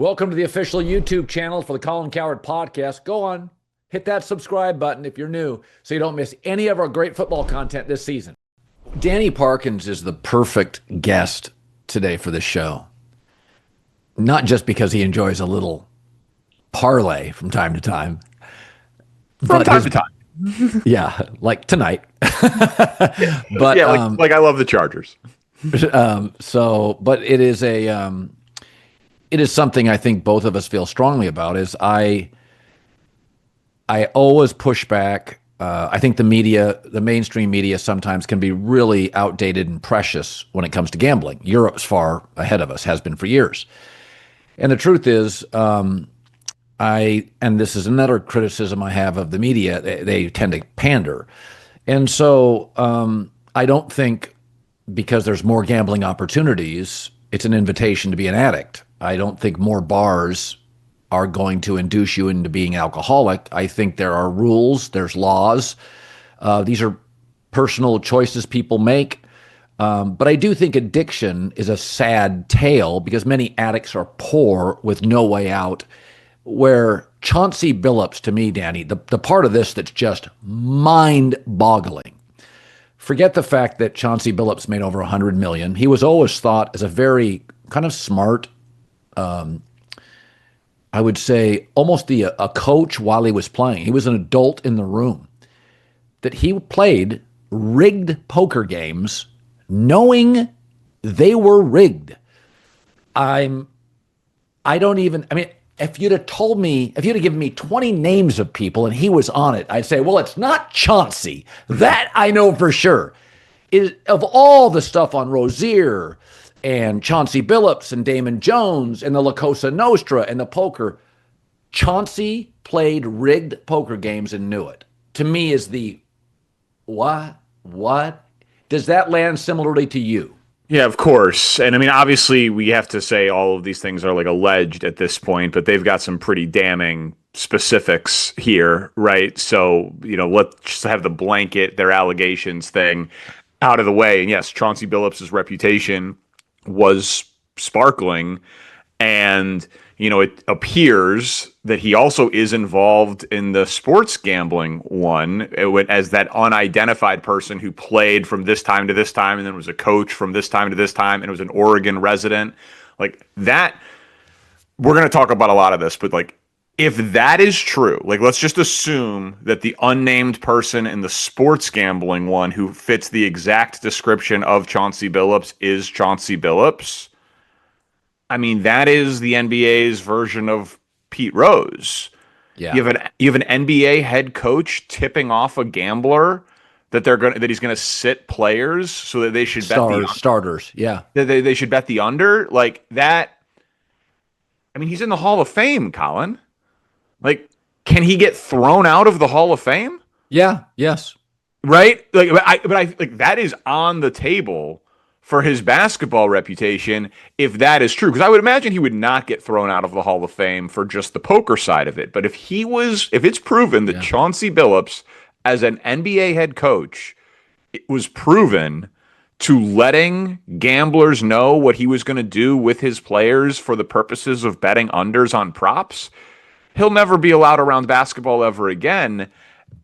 Welcome to the official YouTube channel for the Colin Cowherd podcast. Go on, hit that subscribe button if you're new so you don't miss any of our great football content this season. Danny Parkins is the perfect guest today for this show. Not just because he enjoys a little parlay from time to time. From time to time. Yeah, like tonight. But yeah, like I love the Chargers. But it is it is something I think both of us feel strongly about. Is I always push back. I think the media, the mainstream media, sometimes can be really outdated and precious when it comes to gambling. Europe's far ahead of us, has been for years. And the truth is, and this is another criticism I have of the media, they tend to pander. And so I don't think because there's more gambling opportunities, it's an invitation to be an addict. I don't think more bars are going to induce you into being alcoholic. I think there are rules, there's laws. These are personal choices people make. But I do think addiction is a sad tale because many addicts are poor with no way out. Where Chauncey Billups, to me, Danny, the part of this that's just mind-boggling. Forget the fact that Chauncey Billups made over $100 million. He was always thought as a very kind of smart, I would say almost a coach while he was playing. He was an adult in the room. That he played rigged poker games knowing they were rigged. I mean, if you'd have given me 20 names of people and he was on it, I'd say, well, it's not Chauncey. That I know for sure. Of all the stuff on Rozier and Chauncey Billups and Damon Jones and the La Cosa Nostra and the poker, Chauncey played rigged poker games and knew it. To me is the, what? Does that land similarly to you? Yeah, of course. And I mean, obviously, we have to say all of these things are like alleged at this point, but they've got some pretty damning specifics here, right? So, let's just have the blanket, their allegations thing out of the way. And yes, Chauncey Billups' reputation was sparkling. And, it appears that he also is involved in the sports gambling one as that unidentified person who played from this time to this time and then was a coach from this time to this time and was an Oregon resident. Like that, we're going to talk about a lot of this, but like, if that is true, like let's just assume that the unnamed person in the sports gambling one who fits the exact description of Chauncey Billups is Chauncey Billups. I mean, that is the NBA's version of Pete Rose. Yeah. You have an NBA head coach tipping off a gambler that he's gonna sit players so that they should bet the starters. Yeah. They should bet the under like that. I mean, he's in the Hall of Fame, Colin. Like, can he get thrown out of the Hall of Fame? Yeah. Yes. Right. Like, but I like that is on the table for his basketball reputation, if that is true. Because I would imagine he would not get thrown out of the Hall of Fame for just the poker side of it. But if it's proven that Chauncey Billups, as an NBA head coach, it was proven to letting gamblers know what he was going to do with his players for the purposes of betting unders on props, he'll never be allowed around basketball ever again.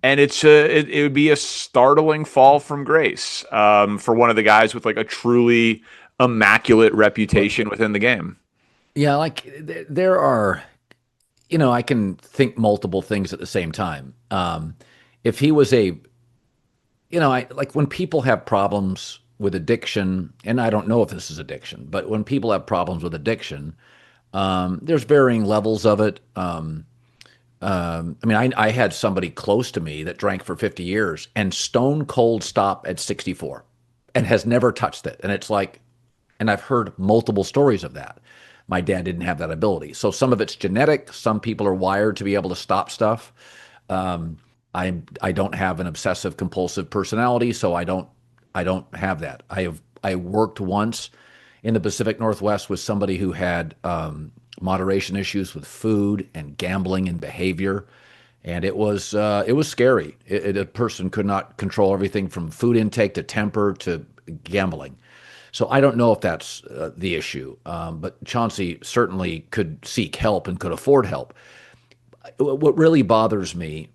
And it would be a startling fall from grace for one of the guys with like a truly immaculate reputation within the game. Yeah, like there are, I can think multiple things at the same time. If he was I like when people have problems with addiction, and I don't know if this is addiction, but when people have problems with addiction, there's varying levels of it. I had somebody close to me that drank for 50 years and stone cold stop at 64 and has never touched it. And it's like, and I've heard multiple stories of that. My dad didn't have that ability. So some of it's genetic. Some people are wired to be able to stop stuff. I don't have an obsessive compulsive personality, so I don't have that. I worked once in the Pacific Northwest with somebody who had moderation issues with food and gambling and behavior. And it was scary. A person could not control everything from food intake to temper to gambling. So I don't know if that's the issue, but Chauncey certainly could seek help and could afford help. What really bothers me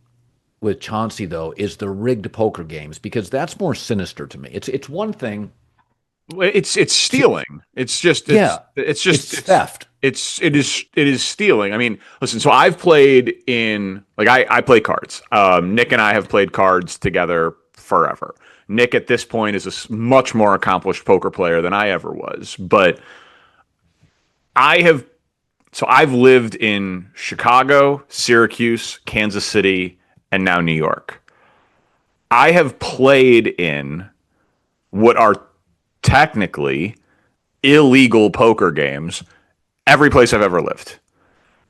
with Chauncey, though, is the rigged poker games because that's more sinister to me. It's one thing It's to, stealing. It's just yeah, it's theft. it is stealing. I mean, listen. So I've played in like I play cards. Nick and I have played cards together forever. Nick at this point is a much more accomplished poker player than I ever was. But I have I've lived in Chicago, Syracuse, Kansas City, and now New York. I have played in what are technically illegal poker games every place I've ever lived.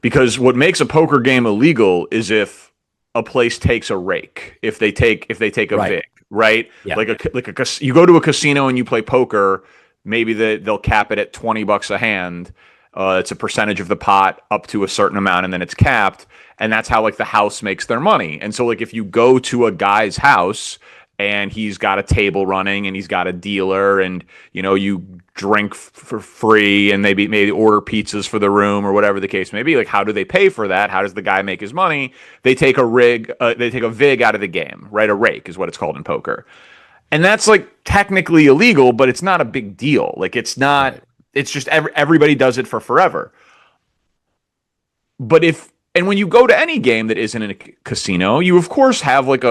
Because what makes a poker game illegal is if a place takes a rake, if they take a Right. vig, right? Yeah. You go to a casino and you play poker, maybe they'll cap it at $20 a hand. It's a percentage of the pot up to a certain amount, and then it's capped. And that's how like the house makes their money. And so like if you go to a guy's house and he's got a table running and he's got a dealer and you drink for free and maybe order pizzas for the room or whatever the case may be, like how do they pay for that? How does the guy make his money? They take they take a vig out of the game, right? A rake is what it's called in poker. And that's like technically illegal, but it's not a big deal. Like it's not, Right. it's just everybody does it for forever. But and when you go to any game that isn't in a casino, you of course have like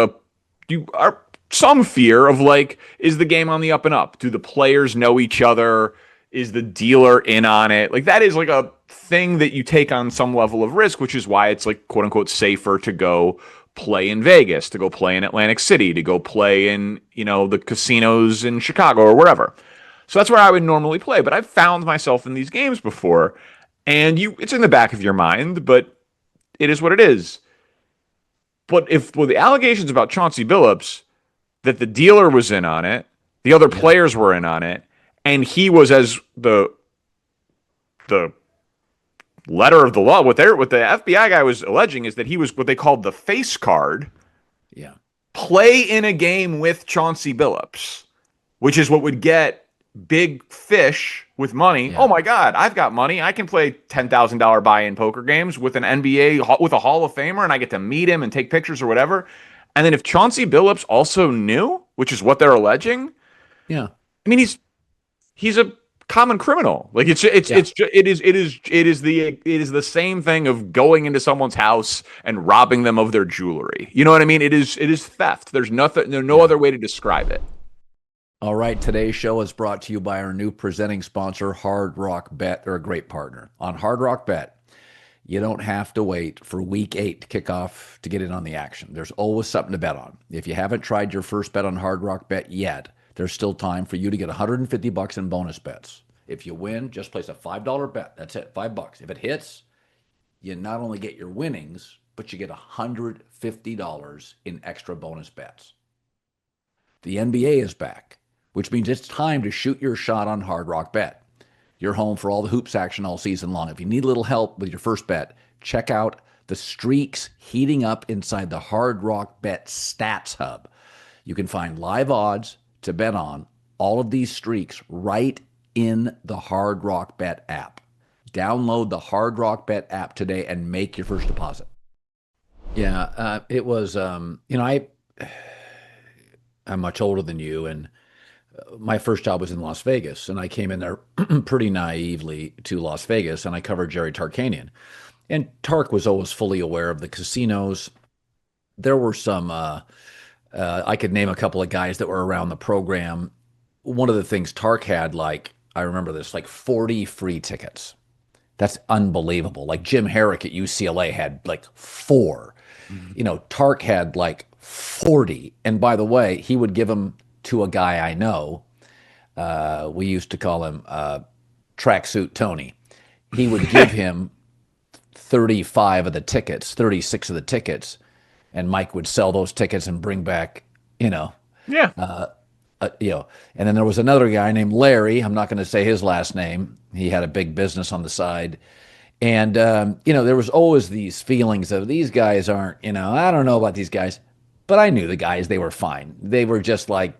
you are some fear of like, is the game on the up and up? Do the players know each other? Is the dealer in on it? Like that is like a thing that you take on some level of risk, which is why it's like quote unquote safer to go play in Vegas, to go play in Atlantic City, to go play in, the casinos in Chicago or wherever. So that's where I would normally play. But I've found myself in these games before, and it's in the back of your mind, but it is what it is. But if the allegations about Chauncey Billups that the dealer was in on it, the other Yeah. players were in on it, and he was as the letter of the law. What the FBI guy was alleging is that he was what they called the face card. Yeah. Play in a game with Chauncey Billups, which is what would get big fish with money. Yeah. Oh my God, I've got money. I can play $10,000 buy-in poker games with an NBA with a Hall of Famer, and I get to meet him and take pictures or whatever. And then if Chauncey Billups also knew, which is what they're alleging, Yeah. I mean he's a common criminal. Like Yeah. it is the same thing of going into someone's house and robbing them of their jewelry. You know what I mean? It is theft. There's no Yeah. other way to describe it. All right, today's show is brought to you by our new presenting sponsor, Hard Rock Bet. They're a great partner. On Hard Rock Bet, you don't have to wait for week 8 to kick off to get in on the action. There's always something to bet on. If you haven't tried your first bet on Hard Rock Bet yet, there's still time for you to get $150 in bonus bets. If you win, just place a $5 bet. That's it, $5. If it hits, you not only get your winnings, but you get $150 in extra bonus bets. The NBA is back, which means it's time to shoot your shot on Hard Rock Bet. You're home for all the hoops action all season long. If you need a little help with your first bet, check out the streaks heating up inside the Hard Rock Bet Stats Hub. You can find live odds to bet on all of these streaks right in the Hard Rock Bet app. Download the Hard Rock Bet app today and make your first deposit. Yeah, it was, I'm much older than you, and my first job was in Las Vegas, and I came in there pretty naively to Las Vegas, and I covered Jerry Tarkanian. And Tark was always fully aware of the casinos. There were some, I could name a couple of guys that were around the program. One of the things Tark had, like, I remember this, like 40 free tickets. That's unbelievable. Like Jim Herrick at UCLA had like 4. Tark had like 40. And by the way, he would give them to a guy I know. We used to call him Tracksuit Tony. He would give him 35 of the tickets, 36 of the tickets, and Mike would sell those tickets and bring back, Yeah. And then there was another guy named Larry. I'm not going to say his last name. He had a big business on the side. And, there was always these feelings of these guys aren't, I don't know about these guys, but I knew the guys, they were fine. They were just like,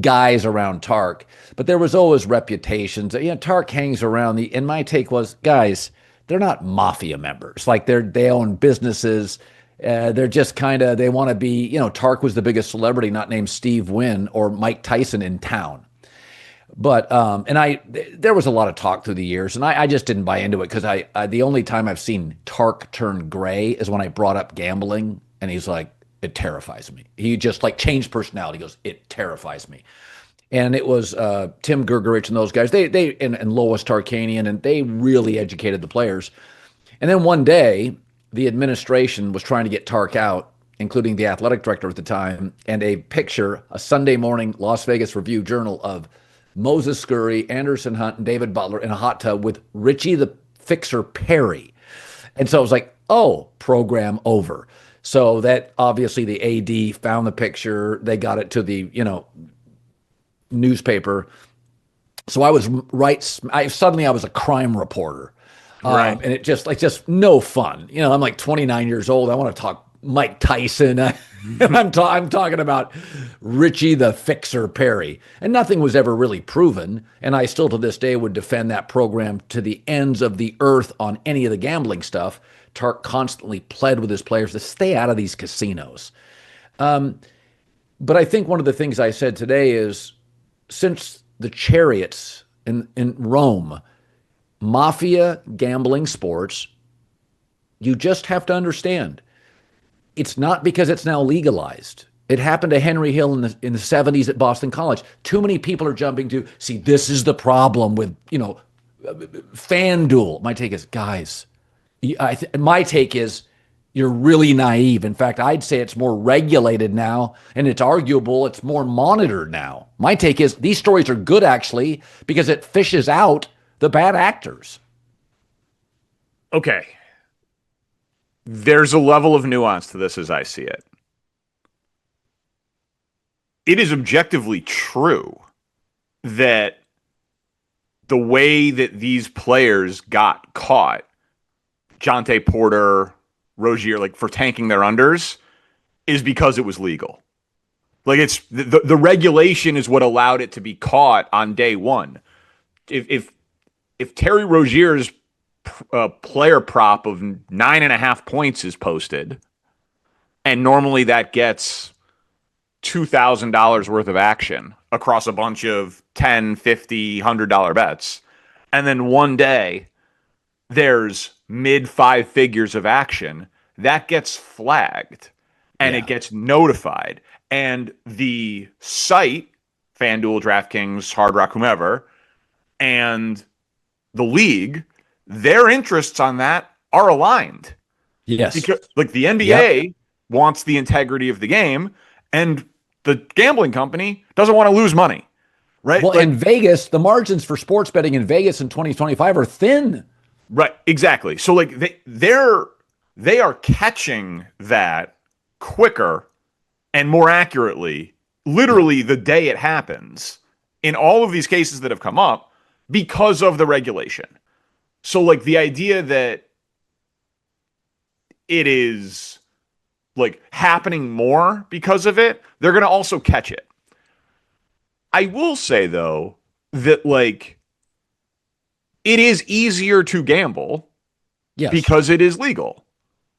guys around Tark, but there was always reputations. Tark hangs around and my take was, guys, they're not mafia members. Like they own businesses. They're just kind of, they want to be, Tark was the biggest celebrity, not named Steve Wynn or Mike Tyson in town. But there was a lot of talk through the years, and I just didn't buy into it because the only time I've seen Tark turn gray is when I brought up gambling, and he's like, it terrifies me. He just like changed personality. He goes, it terrifies me. And it was Tim Gergerich and those guys. And Lois Tarkanian, and they really educated the players. And then one day, the administration was trying to get Tark out, including the athletic director at the time, and a picture, a Sunday morning Las Vegas Review-Journal of Moses Scurry, Anderson Hunt, and David Butler in a hot tub with Richie the Fixer Perry. And so it was like, oh, program over. So that obviously the AD found the picture. They got it to the, newspaper. So I was suddenly I was a crime reporter. Right. And it just no fun. I'm like 29 years old. I want to talk Mike Tyson. I'm talking about Richie the Fixer Perry. And nothing was ever really proven. And I still to this day would defend that program to the ends of the earth on any of the gambling stuff. Tark constantly pled with his players to stay out of these casinos. But I think one of the things I said today is, since the chariots in Rome, mafia gambling sports, you just have to understand, it's not because it's now legalized. It happened to Henry Hill in the 70s at Boston College. Too many people are jumping to, see, this is the problem with, FanDuel. My take is, guys, my take is, you're really naive. In fact, I'd say it's more regulated now, and it's arguable it's more monitored now. My take is these stories are good, actually, because it fishes out the bad actors. Okay. There's a level of nuance to this as I see it. It is objectively true that the way that these players got caught, Jonte Porter, Rozier, like for tanking their unders, is because it was legal. Like it's the regulation is what allowed it to be caught on day one. If Terry Rozier's player prop of 9.5 points is posted, and normally that gets $2,000 worth of action across a bunch of $10, $50, $100 bets, and then one day there's mid 5 figures of action, that gets flagged and it gets notified. And the site, FanDuel, DraftKings, Hard Rock, whomever, and the league, their interests on that are aligned. Yes. Because, like, the NBA wants the integrity of the game, and the gambling company doesn't want to lose money. Right? Well, in Vegas, the margins for sports betting in Vegas in 2025 are thin. Right, exactly. So like they are catching that quicker and more accurately, literally the day it happens, in all of these cases that have come up because of the regulation. So like the idea that it is like happening more because of it, they're going to also catch it. I will say though that like it is easier to gamble because it is legal.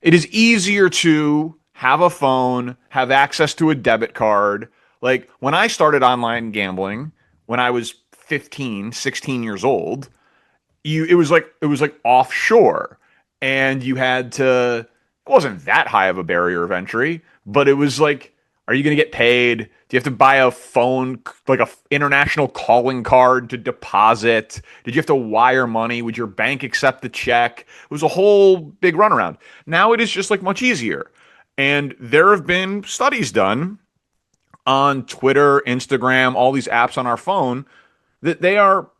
It is easier to have a phone, have access to a debit card. Like when I started online gambling, when I was 15, 16 years old, it was like offshore, and you had to, it wasn't that high of a barrier of entry, but it was like, are you going to get paid? Do you have to buy a phone, like a international calling card to deposit? Did you have to wire money? Would your bank accept the check? It was a whole big runaround. Now it is just like much easier. And there have been studies done on Twitter, Instagram, all these apps on our phone that they are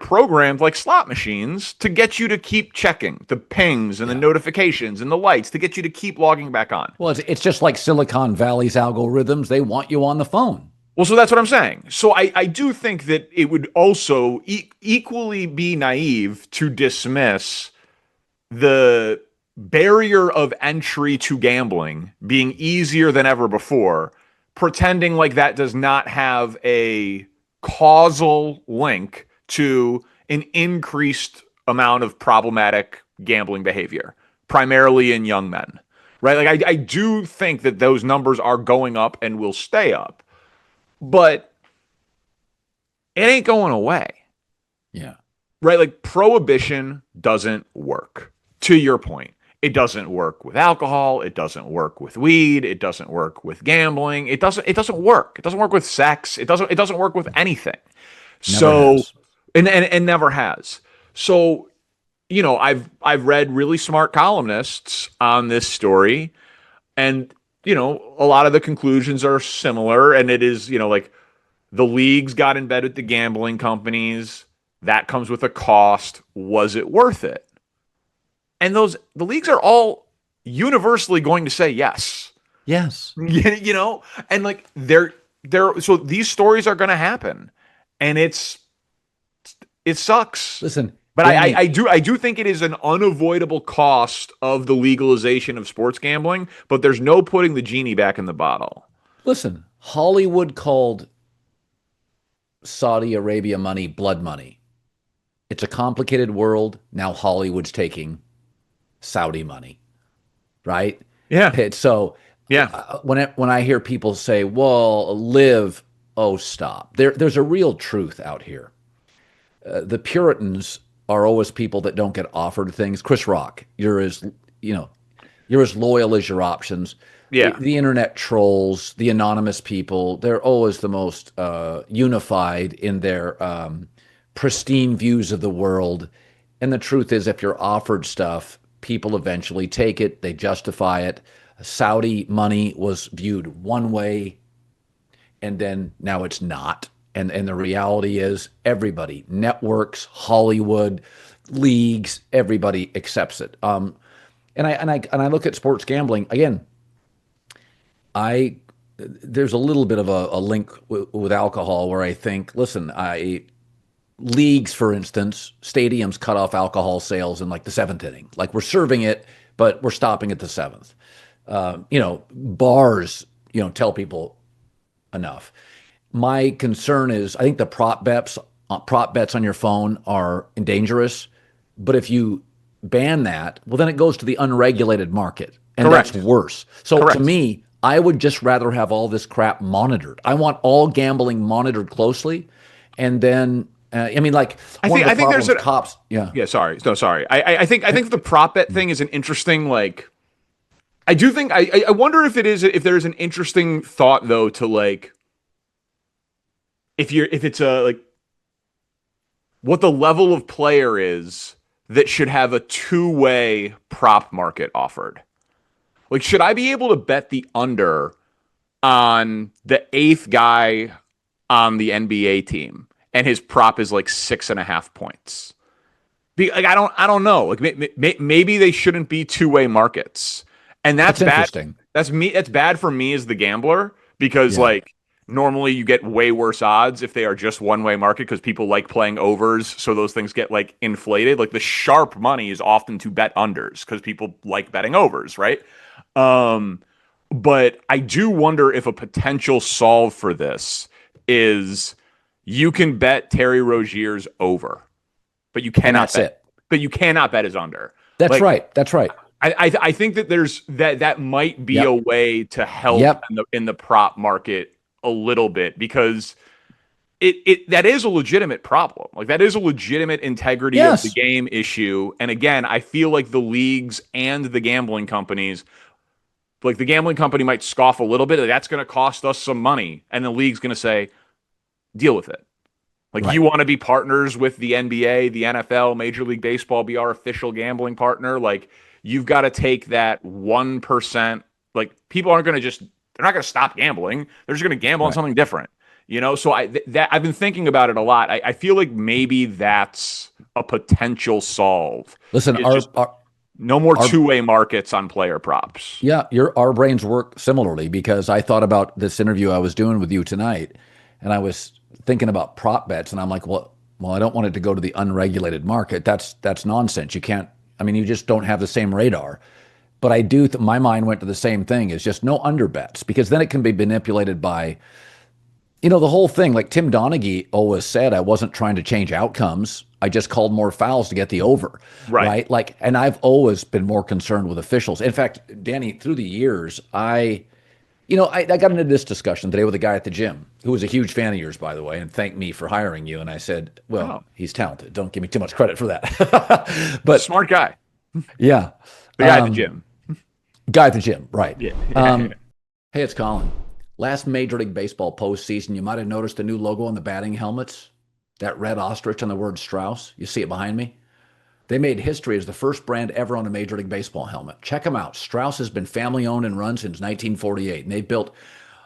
programmed like slot machines to get you to keep checking the pings and the notifications and the lights to get you to keep logging back on. Well, it's just like Silicon Valley's algorithms. They want you on the phone. Well, so that's what I'm saying. So I do think that it would also equally be naive to dismiss the barrier of entry to gambling being easier than ever before, pretending like that does not have a causal link to an increased amount of problematic gambling behavior, primarily in young men, right? Like I do think that those numbers are going up and will stay up, but it ain't going away. Yeah. Right? Like prohibition doesn't work. To your point, it doesn't work with alcohol. It doesn't work with weed. It doesn't work with gambling. It doesn't work. It doesn't work with sex. It doesn't work with anything. Never So has. and never has. So, I've read really smart columnists on this story, and a lot of the conclusions are similar, and it is, like the leagues got in bed with the gambling companies. That comes with a cost. Was it worth it? And the leagues are all universally going to say yes. Yes. And like so these stories are going to happen, and it sucks. Listen, But Danny, I do think it is an unavoidable cost of the legalization of sports gambling, but there's no putting the genie back in the bottle. listen, Hollywood called Saudi Arabia money blood money. It's a complicated world. Now Hollywood's taking Saudi money, right? Yeah. So Yeah. when I hear people say, "Well, live," oh, stop. There's a real truth out here. The Puritans are always people that don't get offered things. Chris Rock, you know, you're as loyal as your options. Yeah. The internet trolls, the anonymous people, they're always the most unified in their pristine views of the world. And the truth is, if you're offered stuff, people eventually take it, they justify it. Saudi money was viewed one way, and then now it's not. And the reality is, everybody, networks, Hollywood, leagues, everybody accepts it. And I look at sports gambling again. I There's a little bit of a link with alcohol where I think, listen, leagues, for instance, stadiums cut off alcohol sales in like the seventh inning. Like we're serving it, but we're stopping at the seventh. Bars, tell people enough. My concern is, I think the prop bets on your phone are dangerous. But if you ban that, well, then it goes to the unregulated market, and Correct. that's worse. So to Correct. me, I would just rather have all this crap monitored. I want all gambling monitored closely, and then like one of the I think problems there's a cops. Yeah, Yeah, sorry. No, sorry. I think the prop bet thing is an interesting, like, I do think I wonder if there's an interesting thought though to, like, if it's a, like, what the level of player is that should have a two-way prop market offered. Like, should I be able to bet the under on the eighth guy on the NBA team and his prop is like 6.5 points? Like, I don't know. Like, maybe they shouldn't be two-way markets, and that's that's bad. interesting. That's bad for me as the gambler, because, Yeah, like, normally you get way worse odds if they are just one-way market, because people like playing overs, so those things get, like, inflated. Like, the sharp money is often to bet unders because people like betting overs, right? Um, but I do wonder if a potential solve for this is you can bet Terry Rozier's over, but you and cannot that's bet. it. But you cannot bet his under. That's Like, right. That's right. I think that that might be a Yep. way to help Yep. in the prop market a little bit, because it that is a legitimate problem. Like, that is a legitimate integrity of the Yes. game issue. And again, I feel like the leagues and the gambling companies, like, the gambling company might scoff a little bit. Like, that's going to cost us some money, and the league's going to say, deal with it. Like, you Right. want to be partners with the NBA, the NFL, Major League Baseball, be our official gambling partner. Like, you've got to take that 1%. Like, people aren't going to they're not going to stop gambling. They're just going to gamble on Right. something different. So I've been thinking about it a lot. I feel like maybe that's a potential solve. Listen, It's just no more our two-way markets on player props. yeah, our brains work similarly, because I thought about this interview I was doing with you tonight, and I was thinking about prop bets, and I'm like, well, I don't want it to go to the unregulated market. That's nonsense. You can't. I mean, you just don't have the same radar. But I do, my mind went to the same thing, is just no underbets, because then it can be manipulated by, the whole thing. Like Tim Donaghy always said, I wasn't trying to change outcomes. I just called more fouls to get the over, Right. right? Like, and I've always been more concerned with officials. In fact, Danny, through the years, I got into this discussion today with a guy at the gym who was a huge fan of yours, by the way, and thanked me for hiring you. And I said, well, Oh, he's talented. Don't give me too much credit for that. But smart guy. yeah, The guy at the gym. guy at the gym, right. Yeah. Hey, it's Colin. Last Major League Baseball postseason, you might have noticed a new logo on the batting helmets. That red ostrich on the word Strauss. You see it behind me? They made history as the first brand ever on a Major League Baseball helmet. Check them out. Strauss has been family owned and run since 1948, and they've built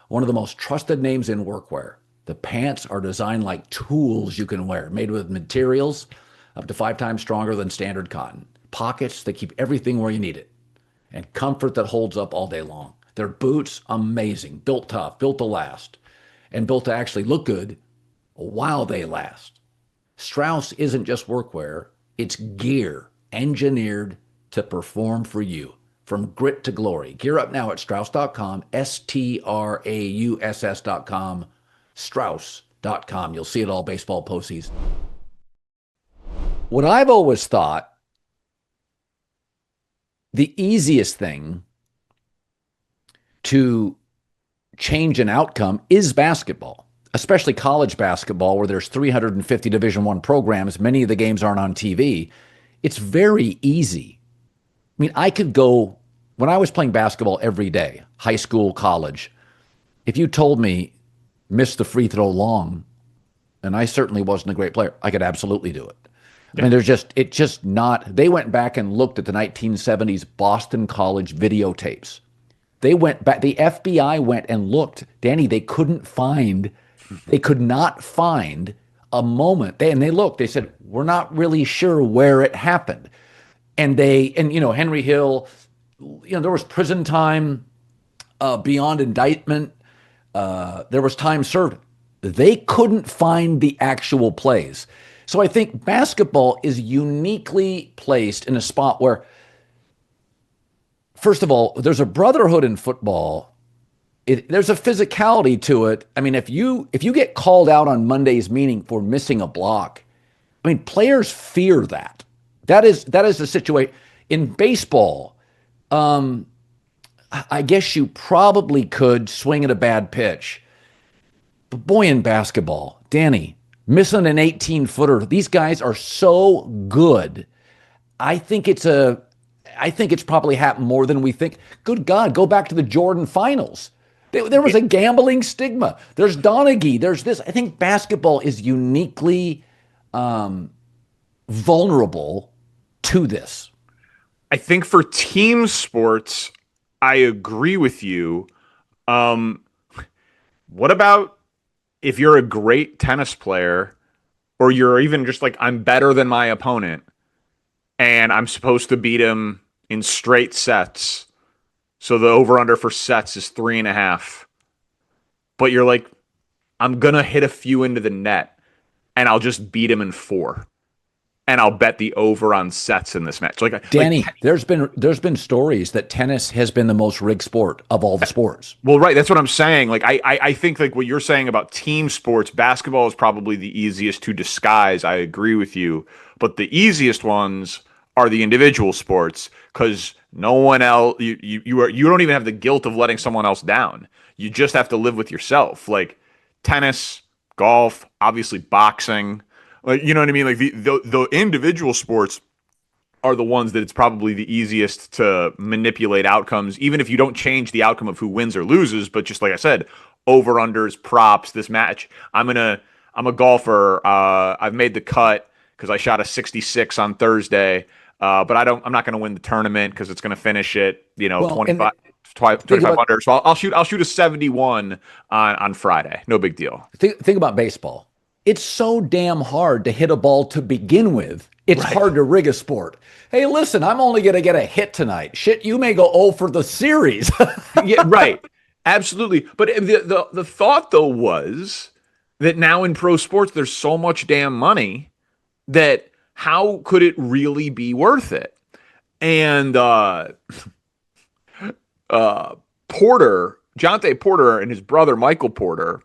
one of the most trusted names in workwear. The pants are designed like tools you can wear, made with materials up to 5 times stronger than standard cotton. Pockets that keep everything where you need it, and comfort that holds up all day long. Their boots, amazing, built tough, built to last, and built to actually look good while they last. Strauss isn't just workwear, it's gear engineered to perform for you. From grit to glory. Gear up now at Strauss.com, Strauss.com, Strauss.com. You'll see it all baseball postseason. What I've always thought, the easiest thing to change an outcome is basketball, especially college basketball, where there's 350 Division I programs. Many of the games aren't on TV. It's very easy. I mean, I could go, when I was playing basketball every day, high school, college, if you told me miss the free throw long, and I certainly wasn't a great player, I could absolutely do it. I mean, it's just not, they went back and looked at the 1970s Boston College videotapes. They went back, the FBI went and looked. Danny, they could not find a moment. They looked, they said, we're not really sure where it happened. And Henry Hill, there was prison time beyond indictment. There was time served. They couldn't find the actual plays. So I think basketball is uniquely placed in a spot where, first of all, there's a brotherhood in football. There's a physicality to it. I mean, if you get called out on Monday's meeting for missing a block, I mean, players fear that. That is the situation. In baseball, I guess you probably could swing at a bad pitch. But boy, in basketball, Danny, missing an 18-footer, these guys are so good. I think it's probably happened more than we think. Good God, go back to the Jordan finals. There was a gambling stigma. There's Donaghy. There's this. I think basketball is uniquely vulnerable to this. I think for team sports, I agree with you. What about if you're a great tennis player, or you're even just like, I'm better than my opponent, and I'm supposed to beat him in straight sets, so the over-under for sets is 3.5, but you're like, I'm going to hit a few into the net, and I'll just beat him in 4. And I'll bet the over on sets in this match. Danny, there's been stories that tennis has been the most rigged sport of all the sports. Well, right. That's what I'm saying. Like, I think like what you're saying about team sports, basketball is probably the easiest to disguise. I agree with you. But the easiest ones are the individual sports, because no one else, you don't even have the guilt of letting someone else down. You just have to live with yourself. Like tennis, golf, obviously boxing. Like, you know what I mean? Like the individual sports are the ones that it's probably the easiest to manipulate outcomes, even if you don't change the outcome of who wins or loses. But just like I said, over unders, props, this match. I'm a golfer. I've made the cut because I shot a 66 on Thursday. But I'm not going to win the tournament because it's going to finish at 25 under. So I'll shoot a 71 on Friday. No big deal. Think about baseball. It's so damn hard to hit a ball to begin with. It's hard to rig a sport. Hey, listen, I'm only going to get a hit tonight. Shit, you may go 0 for the series. Yeah, right. Absolutely. But the thought, though, was that now in pro sports, there's so much damn money that how could it really be worth it? And uh, Porter, Jonte Porter, and his brother Michael Porter,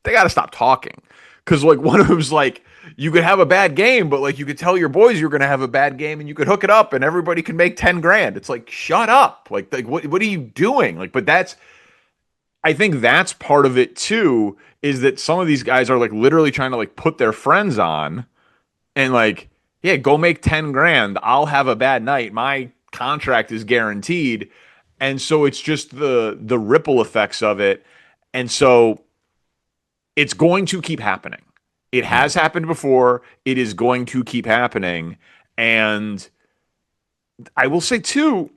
they got to stop talking because like one of them's like, you could have a bad game, but like you could tell your boys you're going to have a bad game, and you could hook it up, and everybody can make 10 grand. It's like, shut up, like what are you doing? Like, but that's, I think that's part of it too, is that some of these guys are like literally trying to like put their friends on and like, yeah, go make 10 grand. I'll have a bad night. My contract is guaranteed. And so it's just the ripple effects of it. And so it's going to keep happening. It has happened before. It is going to keep happening. And I will say too,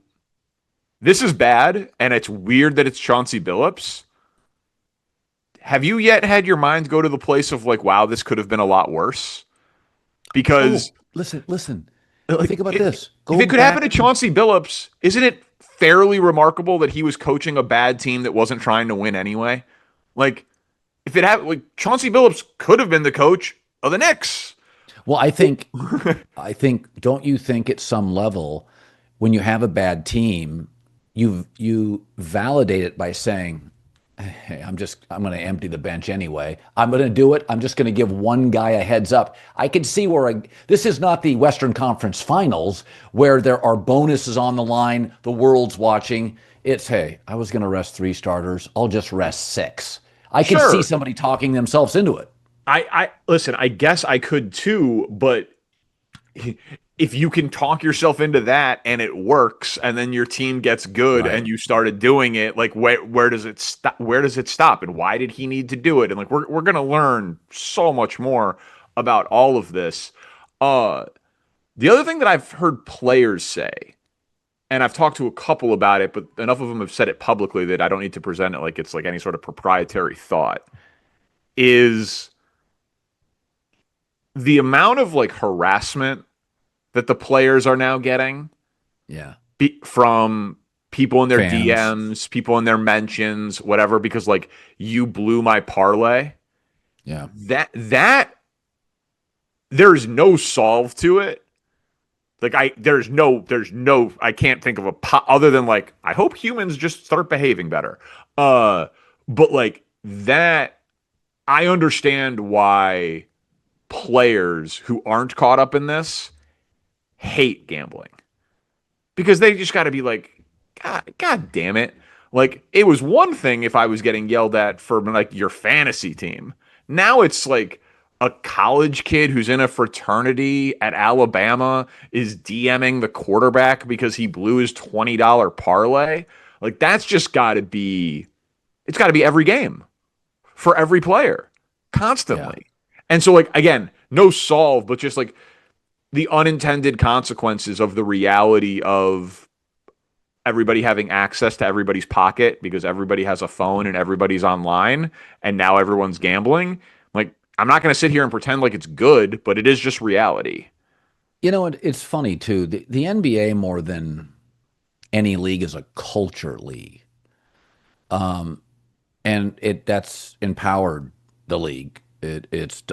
this is bad, and it's weird that it's Chauncey Billups. Have you yet had your mind go to the place of like, wow, this could have been a lot worse? Because Listen. like, Think about this. If it could happen to Chauncey Billups, isn't it fairly remarkable that he was coaching a bad team that wasn't trying to win anyway? Like, if it happened, like Chauncey Billups could have been the coach of the Knicks. Well, I think, don't you think at some level, when you have a bad team, you validate it by saying, hey, I'm going to empty the bench anyway. I'm going to do it. I'm just going to give one guy a heads up. I can see where this is not the Western Conference Finals where there are bonuses on the line. The world's watching. It's, hey, I was going to rest 3 starters. I'll just rest 6. I can see somebody talking themselves into it. I listen, I guess I could too, but if you can talk yourself into that and it works, and then your team gets good and you started doing it, like where does it stop? Where does it stop? And why did he need to do it? And like we're gonna learn so much more about all of this. The other thing that I've heard players say, and I've talked to a couple about it, but enough of them have said it publicly that I don't need to present it like it's like any sort of proprietary thought, is the amount of like harassment that the players are now getting from people in their fans. DMs, people in their mentions, whatever, because like you blew my parlay. Yeah. That there's no solve to it. Like there's no I can't think of other than like I hope humans just start behaving better. But like that, I understand why players who aren't caught up in this hate gambling, because they just got to be like, God damn it. Like, it was one thing if I was getting yelled at for like your fantasy team. Now it's like a college kid who's in a fraternity at Alabama is DMing the quarterback because he blew his $20 parlay. Like, that's just got to be, it's got to be every game for every player constantly. And so, like, again, no solve, but just like the unintended consequences of the reality of everybody having access to everybody's pocket because everybody has a phone and everybody's online and now everyone's gambling. Like, I'm not going to sit here and pretend like it's good, but it is just reality. You know, it's funny too. The NBA, more than any league, is a culture league. And that's empowered the league. I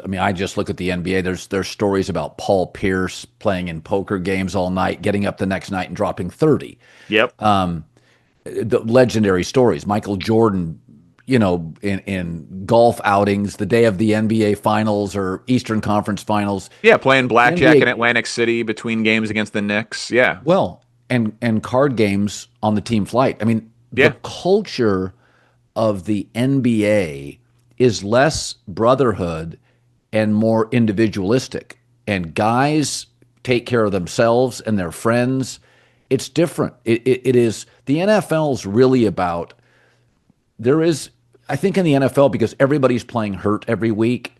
mean, I just look at the NBA. There's stories about Paul Pierce playing in poker games all night, getting up the next night and dropping 30. Yep. The legendary stories. Michael Jordan, you know, in golf outings, the day of the NBA Finals or Eastern Conference Finals. Yeah, playing blackjack in Atlantic City between games against the Knicks. Yeah. Well, and card games on the team flight. I mean, the culture of the NBA is less brotherhood and more individualistic. And guys take care of themselves and their friends. It's different. It is, the NFL's really about, I think in the NFL, because everybody's playing hurt every week,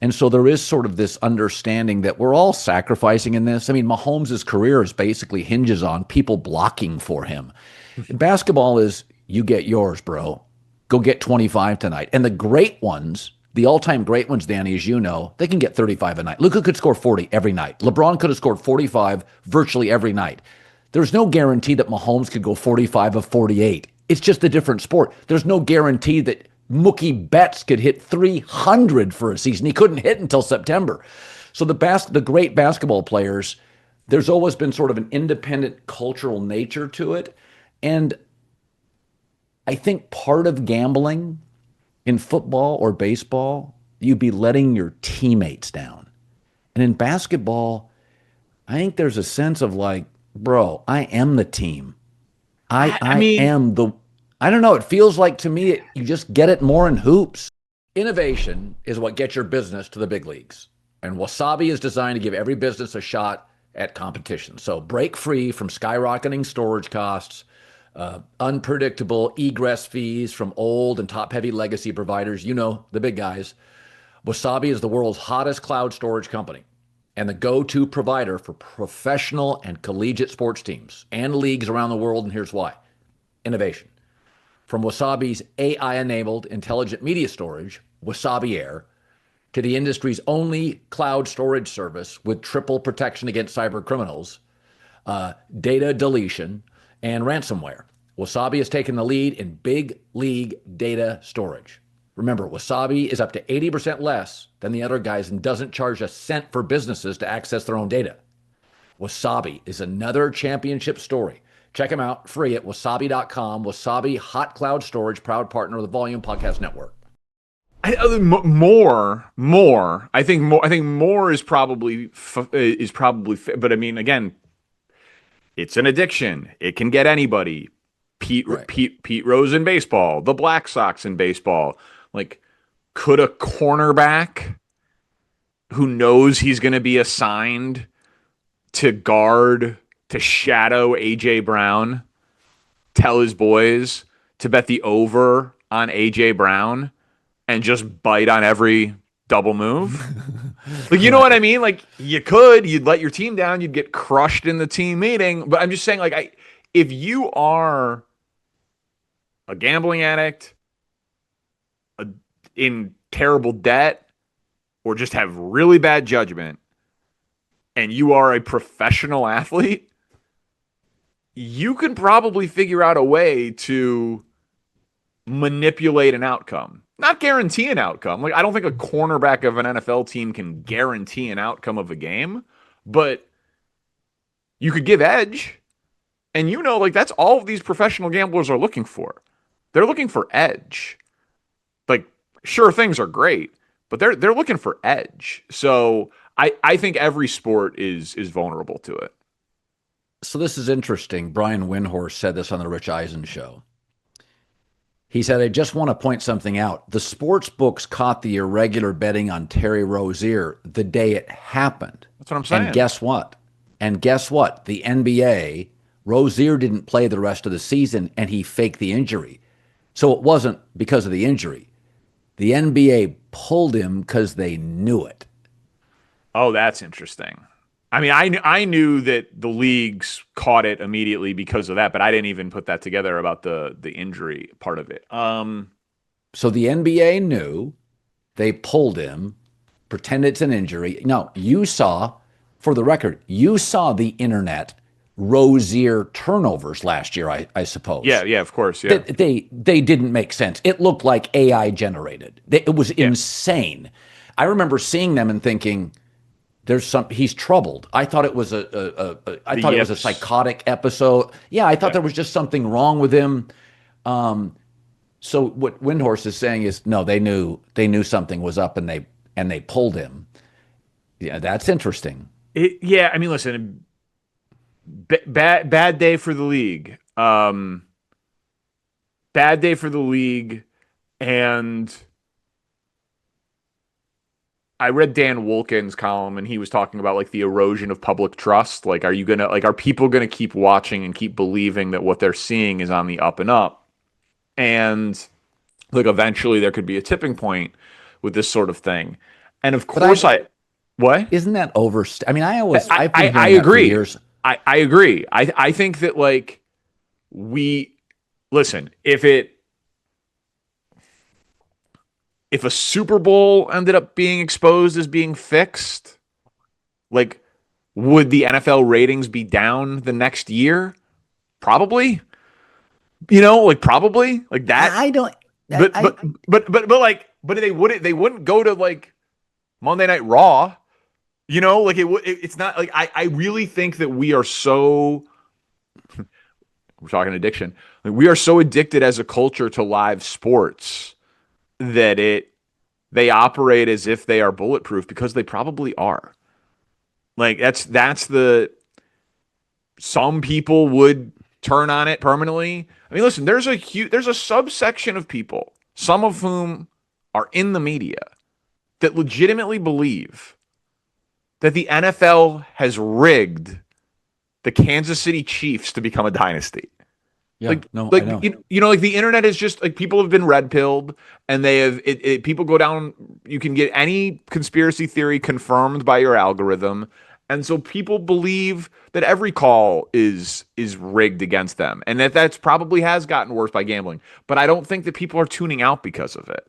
and so there is sort of this understanding that we're all sacrificing in this. I mean, Mahomes' career is basically hinges on people blocking for him. Basketball is, you get yours, bro. Go get 25 tonight. And the great ones, the all-time great ones, Danny, as you know, they can get 35 a night. Luka could score 40 every night. LeBron could have scored 45 virtually every night. There's no guarantee that Mahomes could go 45 of 48. It's just a different sport. There's no guarantee that Mookie Betts could hit 300 for a season. He couldn't hit until September. So the great basketball players, there's always been sort of an independent cultural nature to it. And I think part of gambling in football or baseball, you'd be letting your teammates down. And in basketball, I think there's a sense of like, bro, I am the team. I I I mean, am the I don't know, it feels like to me you just get it more in hoops. Innovation is what gets your business to the big leagues. And Wasabi is designed to give every business a shot at competition. So break free from skyrocketing storage costs, unpredictable egress fees from old and top heavy legacy providers, the big guys. Wasabi is the world's hottest cloud storage company and the go to provider for professional and collegiate sports teams and leagues around the world. And here's why: innovation. From Wasabi's AI enabled intelligent media storage, Wasabi Air, to the industry's only cloud storage service with triple protection against cyber criminals, data deletion, and ransomware. Wasabi has taken the lead in big league data storage. Remember, Wasabi is up to 80% less than the other guys and doesn't charge a cent for businesses to access their own data. Wasabi is another championship story. Check them out free at wasabi.com. Wasabi Hot Cloud Storage, proud partner of the Volume Podcast Network. more. I think more. I think more is probably but I mean, again, it's an addiction. It can get anybody. Right. Pete Rose in baseball, the Black Sox in baseball. Like, could a cornerback who knows he's going to be assigned to guard, to shadow AJ Brown, tell his boys to bet the over on AJ Brown and just bite on every double move? Like, you know what I mean? Like, you'd let your team down, you'd get crushed in the team meeting. But I'm just saying, like, if you are a gambling addict, in terrible debt, or just have really bad judgment, and you are a professional athlete, you can probably figure out a way to manipulate an outcome. Not guarantee an outcome. Like, I don't think a cornerback of an NFL team can guarantee an outcome of a game, but you could give edge. And like, that's all of these professional gamblers are looking for. They're looking for edge. Like, sure, things are great, but they're looking for edge. So I think every sport is vulnerable to it. So this is interesting. Brian Windhorst said this on the Rich Eisen show. He said, I just want to point something out. The sports books caught the irregular betting on Terry Rozier the day it happened. That's what I'm saying. And guess what? The NBA, Rozier didn't play the rest of the season and he faked the injury. So it wasn't because of the injury. The NBA pulled him because they knew it. Oh, that's interesting. I mean, I knew that the leagues caught it immediately because of that, but I didn't even put that together about the injury part of it. So the NBA knew, they pulled him, pretend it's an injury. No, for the record, you saw the internet Rozier turnovers last year, I suppose. Yeah, of course. Yeah. They didn't make sense. It looked like AI generated. It was insane. I remember seeing them and thinking, he's troubled. I thought it was it was a psychotic episode. Yeah, I thought there was just something wrong with him. So what Windhorst is saying is, no, they knew something was up and they pulled him. Yeah, that's interesting. I mean, listen, bad day for the league. Bad day for the league, and I read Dan Wolken's column, and he was talking about like the erosion of public trust. Like, are people gonna keep watching and keep believing that what they're seeing is on the up and up? And like, eventually there could be a tipping point with this sort of thing. And of course, what? Isn't that over? I mean, I've been hearing I that agree. for years. I agree. I think that, like, listen, if a Super Bowl ended up being exposed as being fixed, like, would the NFL ratings be down the next year? Probably. Probably like that. I don't. But they wouldn't go to like Monday Night Raw. You know, like it's not like I really think that we are so we're talking addiction. Like we are so addicted as a culture to live sports that they operate as if they are bulletproof because they probably are. Like that's the some people would turn on it permanently. I mean, listen, there's a subsection of people, some of whom are in the media that legitimately believe that the NFL has rigged the Kansas City Chiefs to become a dynasty. Yeah, Like, no, I like know. you know, like the internet is just like people have been red pilled, and they have people go down. You can get any conspiracy theory confirmed by your algorithm, and so people believe that every call is rigged against them, and that's probably has gotten worse by gambling. But I don't think that people are tuning out because of it.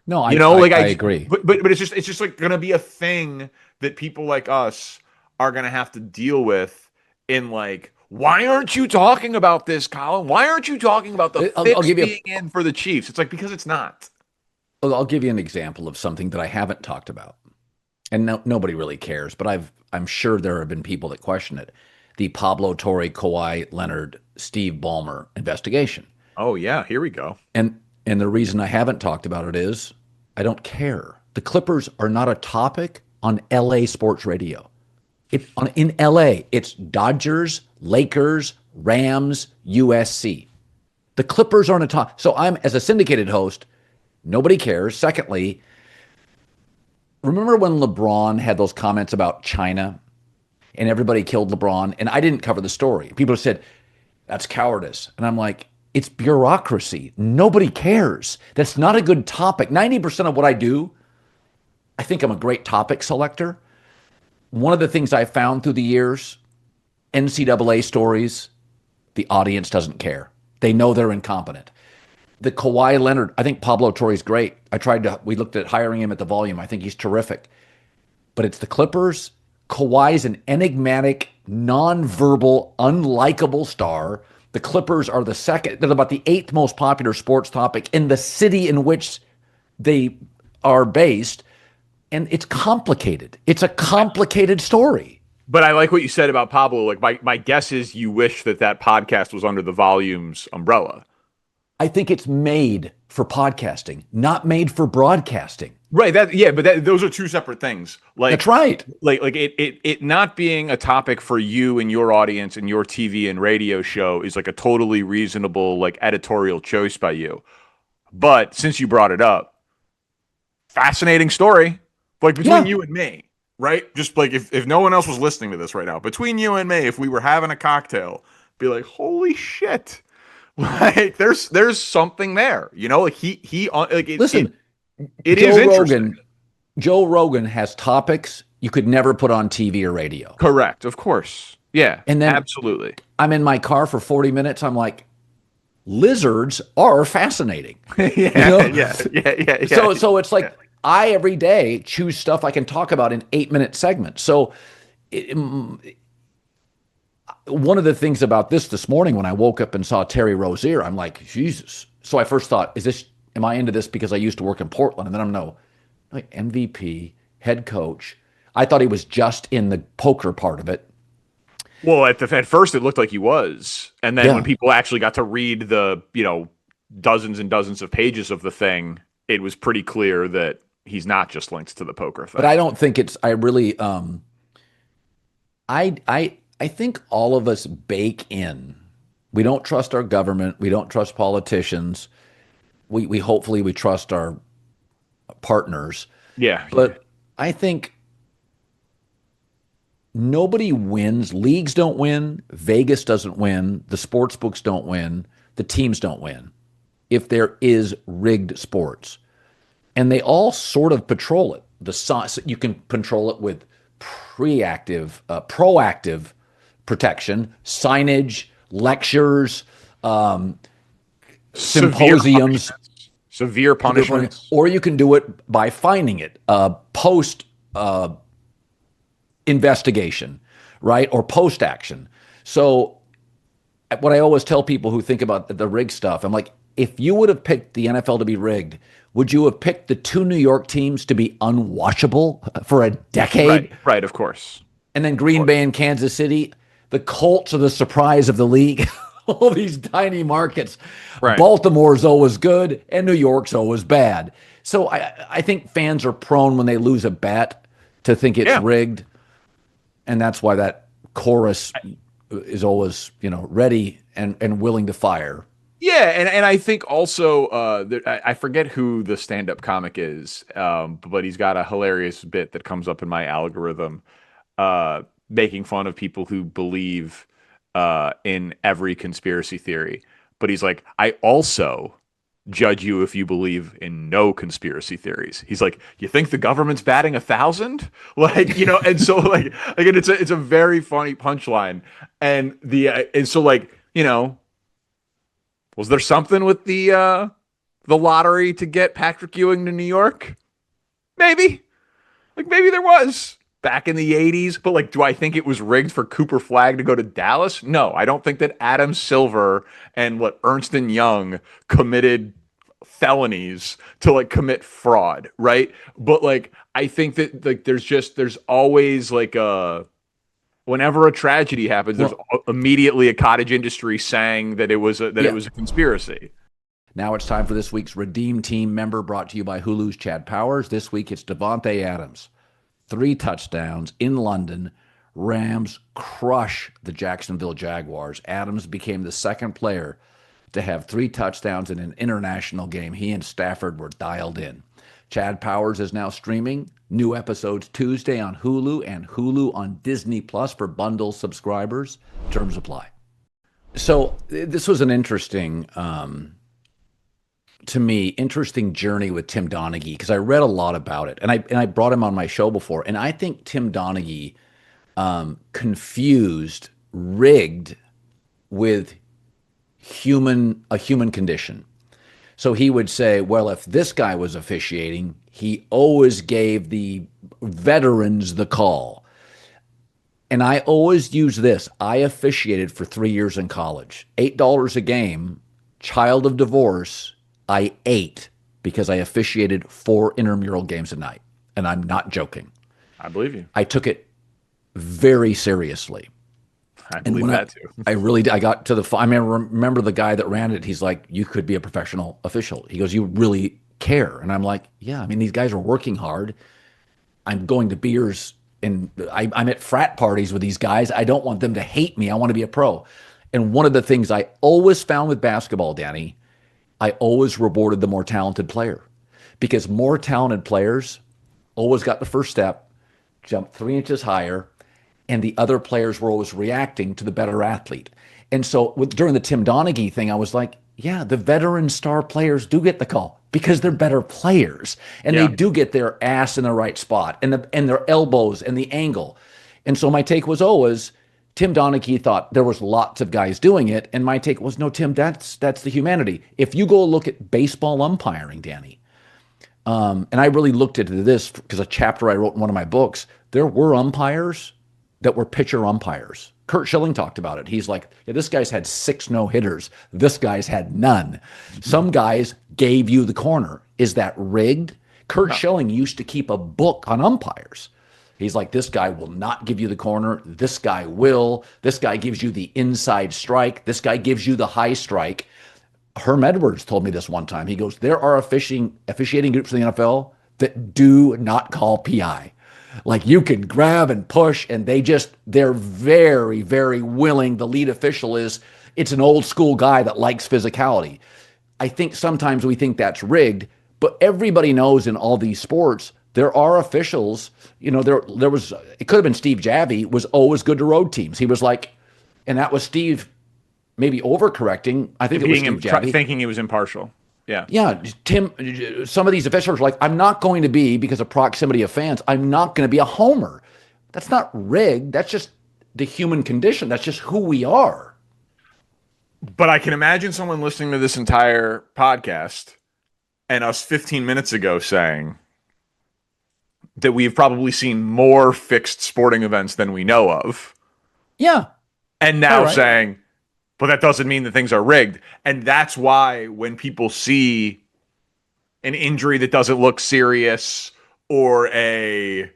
No, You I, know, I like I agree. but it's just like gonna be a thing that people like us are gonna have to deal with in like, why aren't you talking about this, Colin? Why aren't you talking about the I'll fix give you being in for the Chiefs? It's like because it's not. I'll give you an example of something that I haven't talked about, and nobody really cares. But I'm sure there have been people that question it. The Pablo Torre, Kawhi Leonard, Steve Ballmer investigation, Oh yeah, here we go. and the reason I haven't talked about it is I don't care. The Clippers are not a topic on LA sports radio. In LA, it's Dodgers, Lakers, Rams, USC. The Clippers aren't a top. So I'm as a syndicated host, nobody cares. Secondly, remember when LeBron had those comments about China and everybody killed LeBron and I didn't cover the story. People said that's cowardice. And I'm like, it's bureaucracy. Nobody cares. That's not a good topic. 90% of what I do, I think I'm a great topic selector. One of the things I found through the years, NCAA stories, the audience doesn't care. They know they're incompetent. The Kawhi Leonard, I think Pablo Torre's great. We looked at hiring him at the volume. I think he's terrific. But it's the Clippers. Kawhi's an enigmatic, nonverbal, unlikable star. The Clippers are the second, they're about the eighth most popular sports topic in the city in which they are based. And it's complicated. It's a complicated story. But I like what you said about Pablo. Like my guess is you wish that podcast was under the volumes umbrella. I think it's made for podcasting, not made for broadcasting. Right. But those are two separate things. That's right. Like it not being a topic for you and your audience and your TV and radio show is like a totally reasonable like editorial choice by you. But since you brought it up, fascinating story. Like between Yeah. you and me, right? Just like if no one else was listening to this right now, between you and me, if we were having a cocktail, be like, holy shit. Like there's something there, you know, like he like Listen, it Joe is interesting. Rogan, Joe Rogan has topics you could never put on TV or radio. Correct, of course. Yeah, And then absolutely. I'm in my car for 40 minutes. I'm like, lizards are fascinating. yeah, You know? yeah. So it's like I every day choose stuff I can talk about in 8-minute segments. So one of the things about this morning when I woke up and saw Terry Rozier, I'm like, Jesus. So I first thought, am I into this because I used to work in Portland? And then I'm no, like MVP, head coach. I thought he was just in the poker part of it. Well, at first it looked like he was, and then Yeah. when people actually got to read the dozens and dozens of pages of the thing, it was pretty clear that he's not just linked to the poker thing. But I don't think I really, I think all of us bake in. We don't trust our government. We don't trust politicians. We hopefully we trust our partners. Yeah, But I think nobody wins. Leagues don't win. Vegas doesn't win. The sports books don't win. The teams don't win if there is rigged sports. And they all sort of patrol it. You can control it with proactive protection, signage, lectures, symposiums, severe punishments. or you can do it by finding it post investigation, right, or post action. So what I always tell people who think about the rig stuff, I'm like, if you would have picked the NFL to be rigged, would you have picked the two New York teams to be unwatchable for a decade? Right, of course. And then Green Bay and Kansas City, the Colts are the surprise of the league. All these tiny markets. Right. Baltimore's always good, and New York's always bad. So I think fans are prone when they lose a bet to think it's rigged, and that's why that chorus is always ready and willing to fire. Yeah, and I think also I forget who the stand-up comic is, but he's got a hilarious bit that comes up in my algorithm, making fun of people who believe in every conspiracy theory. But he's like, I also judge you if you believe in no conspiracy theories. He's like, you think the government's batting 1,000? Like, and so like again, it's a very funny punchline, and so like was there something with the lottery to get Patrick Ewing to New York? Maybe. Like maybe there was back in the 80s, but like do I think it was rigged for Cooper Flagg to go to Dallas? No, I don't think that Adam Silver and Ernst and Young committed felonies to like commit fraud, right? But like I think that like there's always like whenever a tragedy happens, there's immediately a cottage industry saying that it was a conspiracy. Now it's time for this week's Redeem Team member, brought to you by Hulu's Chad Powers. This week it's Devontae Adams. 3 touchdowns in London. Rams crush the Jacksonville Jaguars. Adams became the second player to have 3 touchdowns in an international game. He and Stafford were dialed in. Chad Powers is now streaming. New episodes Tuesday on Hulu and Hulu on Disney Plus for bundle subscribers. Terms apply. So this was an interesting, to me, interesting journey with Tim Donaghy, because I read a lot about it, and I brought him on my show before, and I think Tim Donaghy confused rigged with a human condition. So he would say, well, if this guy was officiating, he always gave the veterans the call. And I always use this. I officiated for 3 years in college. $8 a game, child of divorce. I ate because I officiated 4 intramural games a night. And I'm not joking. I believe you. I took it very seriously. I believe that too. I really did. I got to I remember the guy that ran it. He's like, you could be a professional official. He goes, you really care? And I'm like, yeah, I mean, these guys are working hard. I'm going to beers and I'm at frat parties with these guys. I don't want them to hate me. I want to be a pro. And one of the things I always found with basketball, Danny, I always rewarded the more talented player, because more talented players always got the first step, jumped 3 inches higher, and the other players were always reacting to the better athlete. And so during the Tim Donaghy thing, I was like, yeah, the veteran star players do get the call because they're better players, and they do get their ass in the right spot and their elbows and the angle. And so my take was always, Tim Donaghy thought there was lots of guys doing it, and my take was, no, Tim, that's the humanity. If you go look at baseball umpiring, Danny, and I really looked into this because a chapter I wrote in one of my books, there were umpires that were pitcher umpires. Curt Schilling talked about it. He's like, yeah, this guy's had 6 no-hitters. This guy's had none. Some guys gave you the corner. Is that rigged? Curt Schilling used to keep a book on umpires. He's like, this guy will not give you the corner. This guy will. This guy gives you the inside strike. This guy gives you the high strike. Herm Edwards told me this one time. He goes, there are officiating groups in the NFL that do not call PI. Like, you can grab and push, and they're very, very willing. The lead official it's an old school guy that likes physicality. I think sometimes we think that's rigged, but everybody knows in all these sports, there are officials, there was, it could have been Steve Javie, was always good to road teams. He was like, and that was Steve maybe overcorrecting. I think it was Steve Javie. Thinking he was impartial. Yeah. Yeah, Tim, some of these officials are like, I'm not going to be, because of proximity of fans, I'm not going to be a homer. That's not rigged. That's just the human condition. That's just who we are. But I can imagine someone listening to this entire podcast and us 15 minutes ago saying that we've probably seen more fixed sporting events than we know of. Yeah. And now saying, but that doesn't mean that things are rigged. And that's why when people see an injury that doesn't look serious or a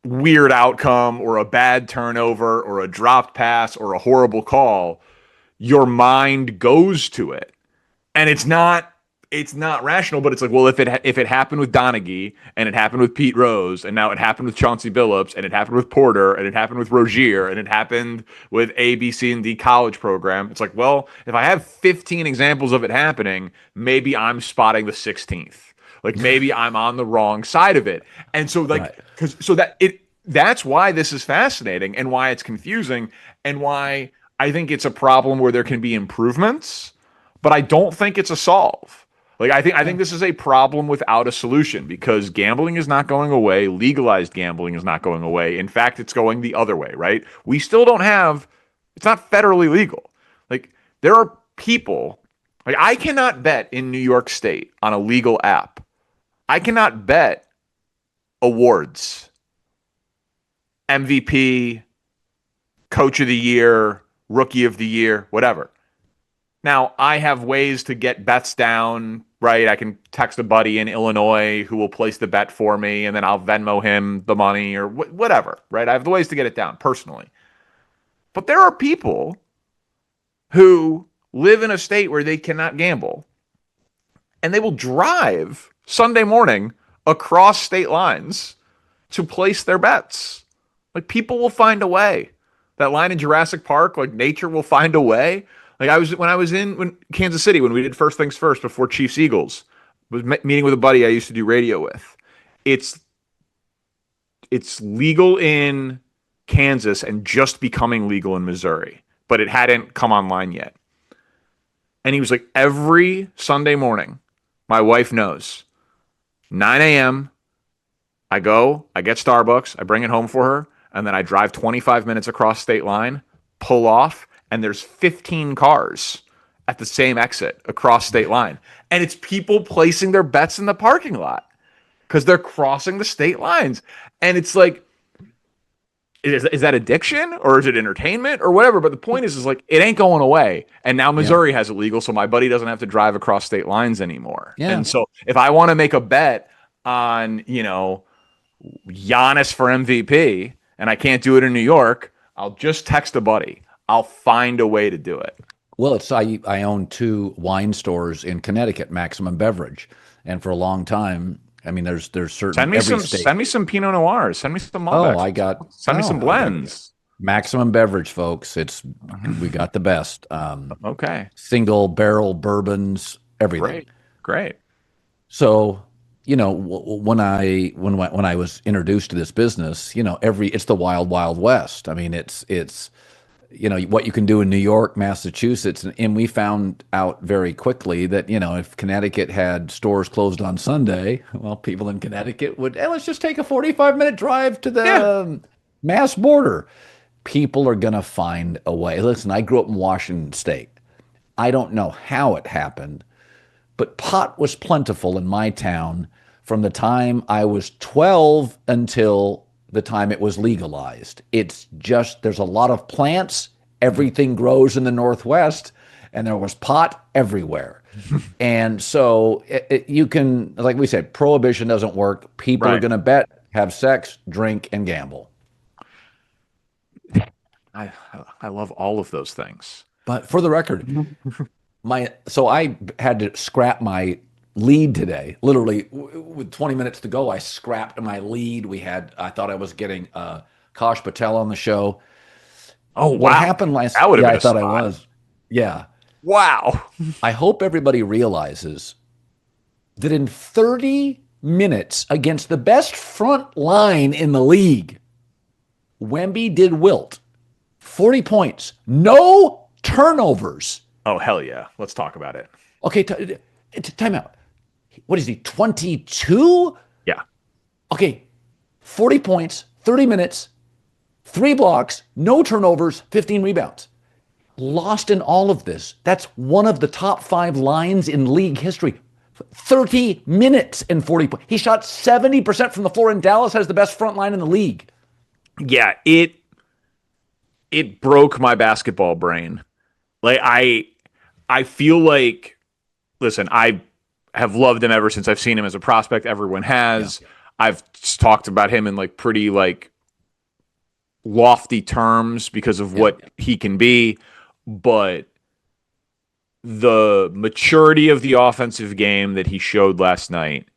weird outcome or a bad turnover or a dropped pass or a horrible call, your mind goes to it. And it's not rational, but it's like, well, if it happened with Donaghy and it happened with Pete Rose and now it happened with Chauncey Billups and it happened with Porter and it happened with Rozier and it happened with A, B, C, and D college program, it's like, well, if I have 15 examples of it happening, maybe I'm spotting the 16th. Like maybe I'm on the wrong side of it. And so like, that's why this is fascinating and why it's confusing and why I think it's a problem where there can be improvements, but I don't think it's a solve. Like I think this is a problem without a solution because gambling is not going away. Legalized gambling is not going away. In fact, it's going the other way, right? We still don't have, it's not federally legal. Like there are people, like I cannot bet in New York State on a legal app. I cannot bet awards, MVP, Coach of the Year, Rookie of the Year, whatever. Now, I have ways to get bets down, right? I can text a buddy in Illinois who will place the bet for me, and then I'll Venmo him the money or whatever, right? I have the ways to get it down personally. But there are people who live in a state where they cannot gamble, and they will drive Sunday morning across state lines to place their bets. Like, people will find a way. That line in Jurassic Park, like, nature will find a way. Like when I was in Kansas City, when we did First Things First before Chiefs Eagles, was meeting with a buddy I used to do radio with. It's legal in Kansas and just becoming legal in Missouri, but it hadn't come online yet. And he was like, every Sunday morning, my wife knows, 9 a.m., I go, I get Starbucks, I bring it home for her, and then I drive 25 minutes across state line, pull off, and there's 15 cars at the same exit across state line. And it's people placing their bets in the parking lot because they're crossing the state lines. And it's like, is that addiction or is it entertainment or whatever? But the point is like, it ain't going away. And now Missouri has it legal, so my buddy doesn't have to drive across state lines anymore. Yeah. And so if I want to make a bet on, Giannis for MVP and I can't do it in New York, I'll just text a buddy. I'll find a way to do it. Well, I own 2 wine stores in Connecticut, Maximum Beverage, and for a long time, I mean, there's certain send me some Pinot Noirs, send me some Malbecs. Send me some blends. Maximum Beverage, folks. We got the best. Okay. Single barrel bourbons, everything. Great. So, when I was introduced to this business, it's the wild, wild west. I mean, it's what you can do in New York, Massachusetts, and we found out very quickly that, if Connecticut had stores closed on Sunday, well, people in Connecticut would, let's just take a 45-minute drive to the Mass border. People are going to find a way. Listen, I grew up in Washington State. I don't know how it happened, but pot was plentiful in my town from the time I was 12 until the time it was legalized. It's just, there's a lot of plants. Everything grows in the Northwest, and there was pot everywhere. And so you can, like we said, prohibition doesn't work. People are going to bet, have sex, drink, and gamble. I love all of those things. But for the record, so I had to scrap my lead today. Literally, with 20 minutes to go, I scrapped my lead. I thought I was getting Kosh Patel on the show. Oh, wow. What happened last? That would have been I thought I was. Yeah. Wow. I hope everybody realizes that in 30 minutes against the best front line in the league, Wemby did wilt. 40 points. No turnovers. Oh, hell yeah. Let's talk about it. Okay, time out. What is he, 22? Yeah. Okay, 40 points, 30 minutes, 3 blocks, no turnovers, 15 rebounds. Lost in all of this. That's one of the top 5 lines in league history. 30 minutes and 40 points. He shot 70% from the floor, and Dallas has the best front line in the league. Yeah, it broke my basketball brain Like I feel like, listen, I have loved him ever since I've seen him as a prospect. Everyone Yeah. has. I've talked about him in like pretty like lofty terms because of Yeah. what he can be, but the maturity of the offensive game that he showed last night.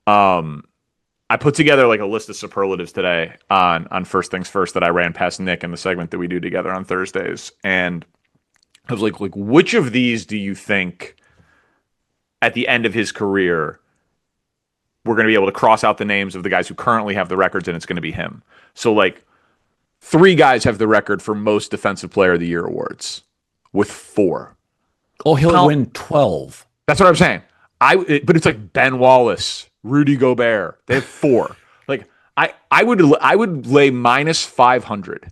I put together like a list of superlatives today on First Things First that I ran past Nick in the segment that we do together on Thursdays, and I was like which of these do you think at the end of his career we're going to be able to cross out the names of the guys who currently have the records and it's going to be him? So like three guys have the record for most Defensive Player of the Year awards with four. Oh, he'll Count. win 12. That's what I'm saying. But it's like Ben Wallace, Rudy Gobert. They have four. Like I would lay minus 500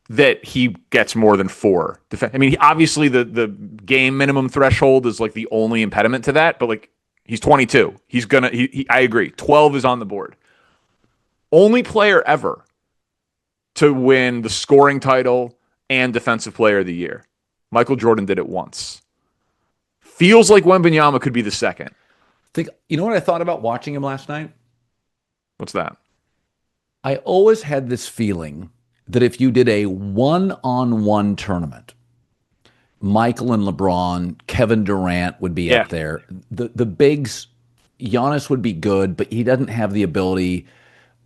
that he gets more than four. I mean, obviously the game minimum threshold is like the only impediment to that, but like he's 22. He's gonna. I agree. 12 is on the board. Only player ever to win the scoring title and Defensive Player of the Year. Michael Jordan did it once. Feels like Wembanyama could be the second. You know what I thought about watching him last night? What's that? I always had this feeling that if you did a one-on-one tournament, Michael and LeBron, Kevin Durant would be Yeah. up there. The bigs, Giannis would be good, but he doesn't have the ability,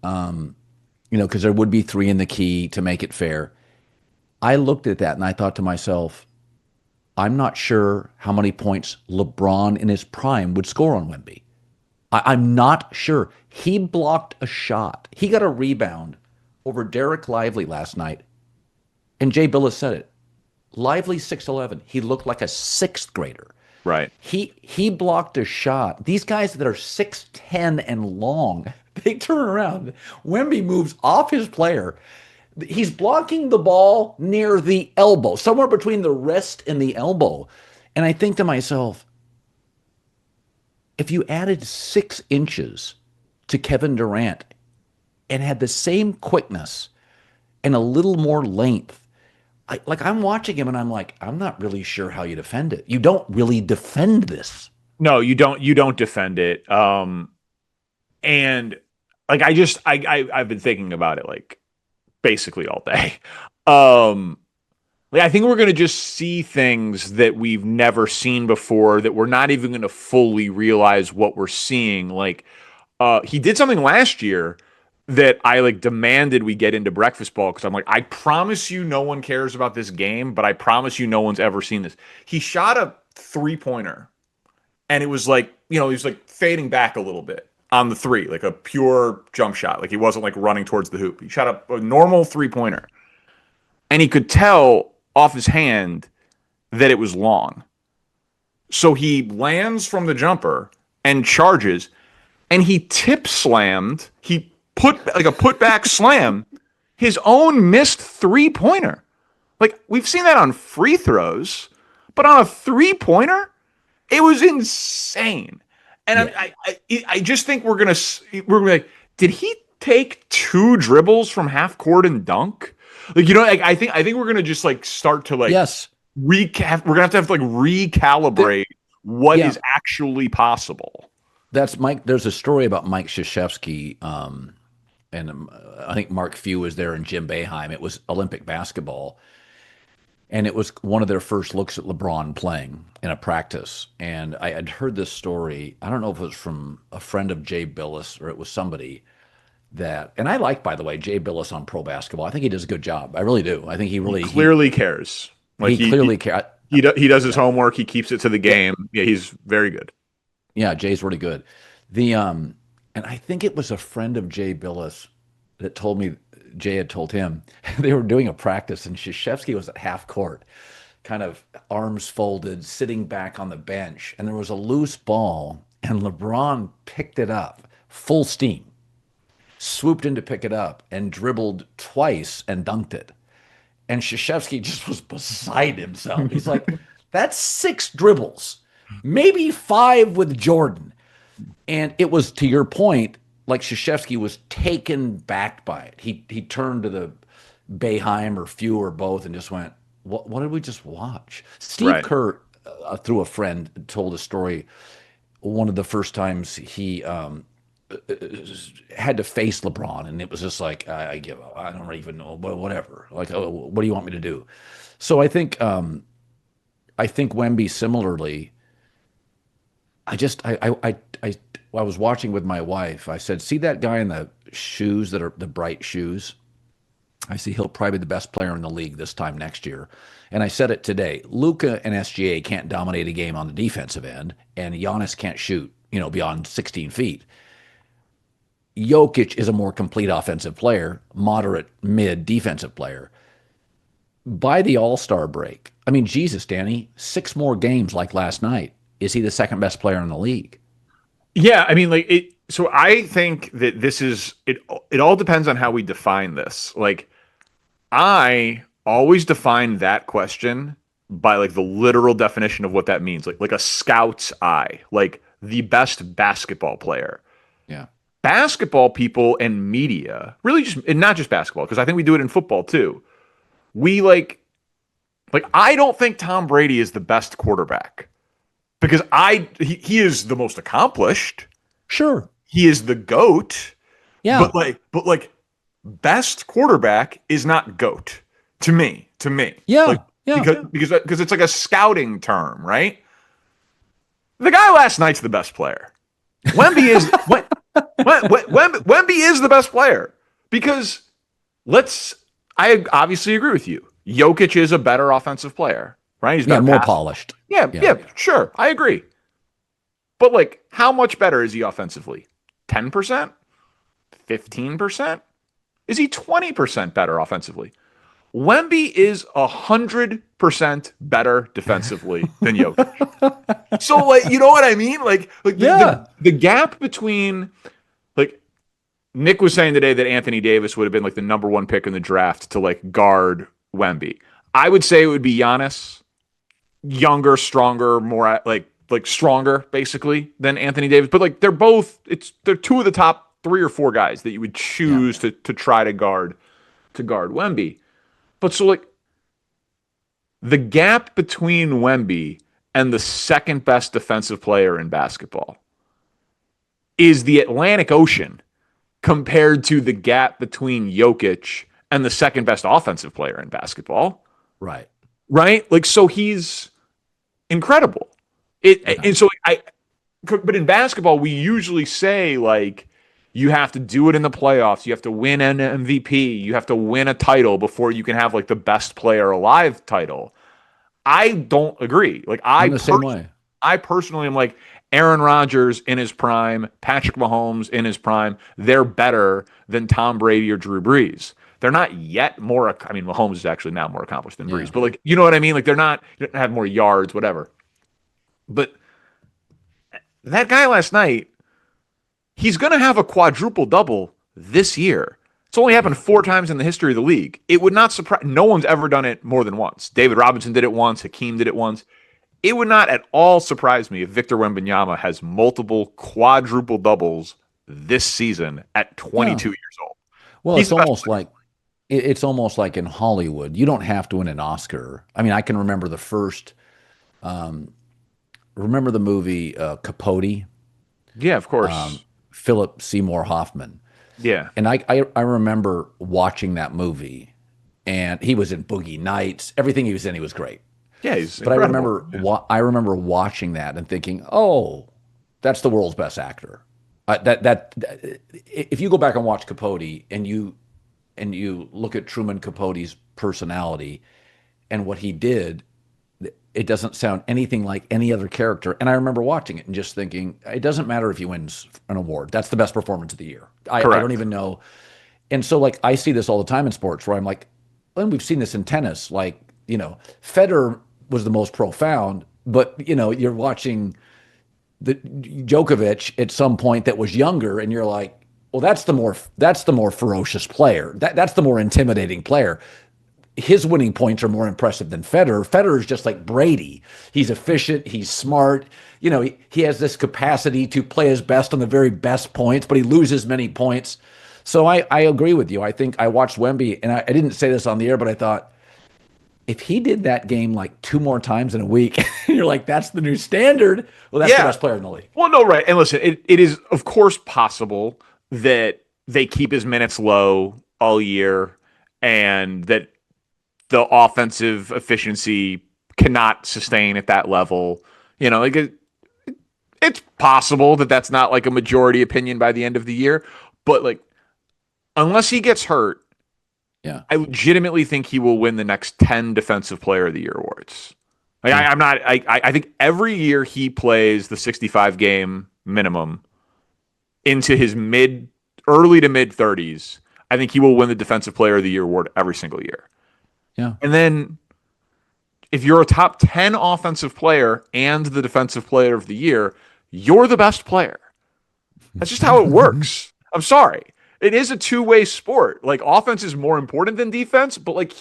because there would be three in the key to make it fair. I looked at that and I thought to myself, I'm not sure how many points LeBron in his prime would score on Wemby. I'm not sure. He blocked a shot. He got a rebound over Derek Lively last night. And Jay Billis said it. Lively 6'11". He looked like a sixth grader. Right. He blocked a shot. These guys that are 6'10" and long, they turn around. Wemby moves off his player. He's blocking the ball near the elbow, somewhere between the wrist and the elbow. And I think to myself, if you added 6 inches to Kevin Durant and had the same quickness and a little more length, I'm watching him and I'm like, I'm not really sure how you defend it. You don't really defend this. No, you don't. You don't defend it. And like I've been thinking about it like basically all day. Like I think we're gonna just see things that we've never seen before that we're not even gonna fully realize what we're seeing. Like he did something last year that I like demanded we get into breakfast ball because I'm like, I promise you no one cares about this game, but I promise you no one's ever seen this. He shot a 3-pointer and it was like, he was like fading back a little bit on the three, like a pure jump shot. Like he wasn't like running towards the hoop. He shot a normal 3-pointer and he could tell off his hand that it was long. So he lands from the jumper and charges and he tip slammed. He put like a putback slam his own missed 3-pointer. Like we've seen that on free throws, but on a 3-pointer, it was insane. And Yeah. I just think we're gonna like, did he take 2 dribbles from half court and dunk? Like like, I think we're gonna just like start to like Yes. recap. We're gonna have to like recalibrate what Yeah. is actually possible. That's Mike. There's a story about Mike Krzyzewski, and I think Mark Few was there and Jim Boeheim. It was Olympic basketball, and it was one of their first looks at LeBron playing in a practice. And I had heard this story. I don't know if it was from a friend of Jay Billis or it was somebody and I like, by the way, Jay Billis on Pro Basketball. I think he does a good job. I really do. I think he really Clearly cares. Like he clearly cares. he does his homework. He keeps it to the game. Yeah, he's very good. Yeah, Jay's really good. And I think it was a friend of Jay Billis that told me Jay had told him they were doing a practice and Krzyzewski was at half court, kind of arms folded, sitting back on the bench, and there was a loose ball, and LeBron picked it up full steam, swooped in to pick it up, and dribbled twice and dunked it. And Krzyzewski just was beside himself. He's like, that's 6 dribbles, maybe 5 with Jordan. And it was, to your point, like Krzyzewski was taken back by it. He turned to the Boeheim or Few or both and just went, what did we just watch? Steve Right. Kerr, through a friend, told a story. One of the first times he had to face LeBron, and it was just like, I give up. I don't even know, but whatever. Like, oh, what do you want me to do? So I think Wemby similarly. I just I was watching with my wife. I said, see that guy in the shoes that are the bright shoes? I see he'll probably be the best player in the league this time next year. And I said it today. Luka and SGA can't dominate a game on the defensive end, and Giannis can't shoot, beyond 16 feet. Jokic is a more complete offensive player, moderate mid defensive player. By the All-Star break, I mean, Jesus, Danny, 6 more games like last night. Is he the second best player in the league? Yeah, I mean, like it. So I think that this is it. It all depends on how we define this. Like, I always define that question by like the literal definition of what that means. Like a scout's eye, like the best basketball player. Yeah. Basketball people and media, really just, and not just basketball, because I think we do it in football too. We like I don't think Tom Brady is the best quarterback because he is the most accomplished. Sure. He is the GOAT. Yeah. But best quarterback is not GOAT to me. Yeah. Like Yeah. because it's like a scouting term, right? The guy last night's the best player. Wemby is Wemby is the best player because I obviously agree with you. Jokic is a better offensive player, right? He's better More pass. polished. Yeah, sure. I agree. But like, how much better is he offensively? 10%? 15%? Is he 20% better offensively? Wemby is 100% better defensively than Jokic. So, like, you know what I mean? Like the gap between, like, Nick was saying today that Anthony Davis would have been like the number 1 pick in the draft to like guard Wemby. I would say it would be Giannis, younger, stronger, more like stronger basically than Anthony Davis. But like they're 2 of the top 3 or 4 guys that you would choose to try to guard Wemby. But so like the gap between Wemby and the second best defensive player in basketball is the Atlantic Ocean compared to the gap between Jokic and the second best offensive player in basketball. Right. Right? Like, so he's incredible. But in basketball, we usually say like, you have to do it in the playoffs. You have to win an MVP. You have to win a title before you can have like the best player alive title. I don't agree. Like I'm the same way. I personally am like Aaron Rodgers in his prime, Patrick Mahomes in his prime. They're better than Tom Brady or Drew Brees. They're not yet more. I mean, Mahomes is actually now more accomplished than Brees, but like, you know what I mean? Like they don't have more yards, whatever. But that guy last night, he's going to have a quadruple double this year. It's only happened 4 times in the history of the league. It would not surprise. No one's ever done it more than once. David Robinson did it once. Hakeem did it once. It would not at all surprise me if Victor Wembanyama has multiple quadruple doubles this season at 22 years old. Well, it's almost like in Hollywood. You don't have to win an Oscar. I mean, I can remember remember the movie Capote? Yeah, of course. Philip Seymour Hoffman. Yeah. And I remember watching that movie, and he was in Boogie Nights. Everything he was in, he was great. Yeah, he's But incredible. I remember watching that and thinking, oh, that's the world's best actor. If you go back and watch Capote and you look at Truman Capote's personality and what he did, it doesn't sound anything like any other character. And I remember watching it and just thinking, it doesn't matter if he wins an award. That's the best performance of the year. I don't even know. And so, like, I see this all the time in sports where I'm like, and we've seen this in tennis. Like, Federer was the most profound, but, you're watching the Djokovic at some point that was younger, and you're like, well, that's the more ferocious player. That's the more intimidating player. His winning points are more impressive than Federer. Federer is just like Brady. He's efficient. He's smart. He has this capacity to play his best on the very best points, but he loses many points. So I agree with you. I think I watched Wemby, and I didn't say this on the air, but I thought, if he did that game like 2 more times in a week, you're like, that's the new standard. Well, that's the Yeah. best player in the league. Well, no, right. And listen, it is, of course, possible that they keep his minutes low all year and that the offensive efficiency cannot sustain at that level. Like it's possible that that's not like a majority opinion by the end of the year. But like, unless he gets hurt, Yeah. I legitimately think he will win the next 10 Defensive Player of the Year awards. Like, Yeah. I'm not. I think every year he plays the 65 game minimum into his early to mid 30s, I think he will win the Defensive Player of the Year award every single year. Yeah. And then if you're a top 10 offensive player and the Defensive Player of the Year, you're the best player. That's just how it works. I'm sorry. It is a two-way sport. Like, offense is more important than defense, but like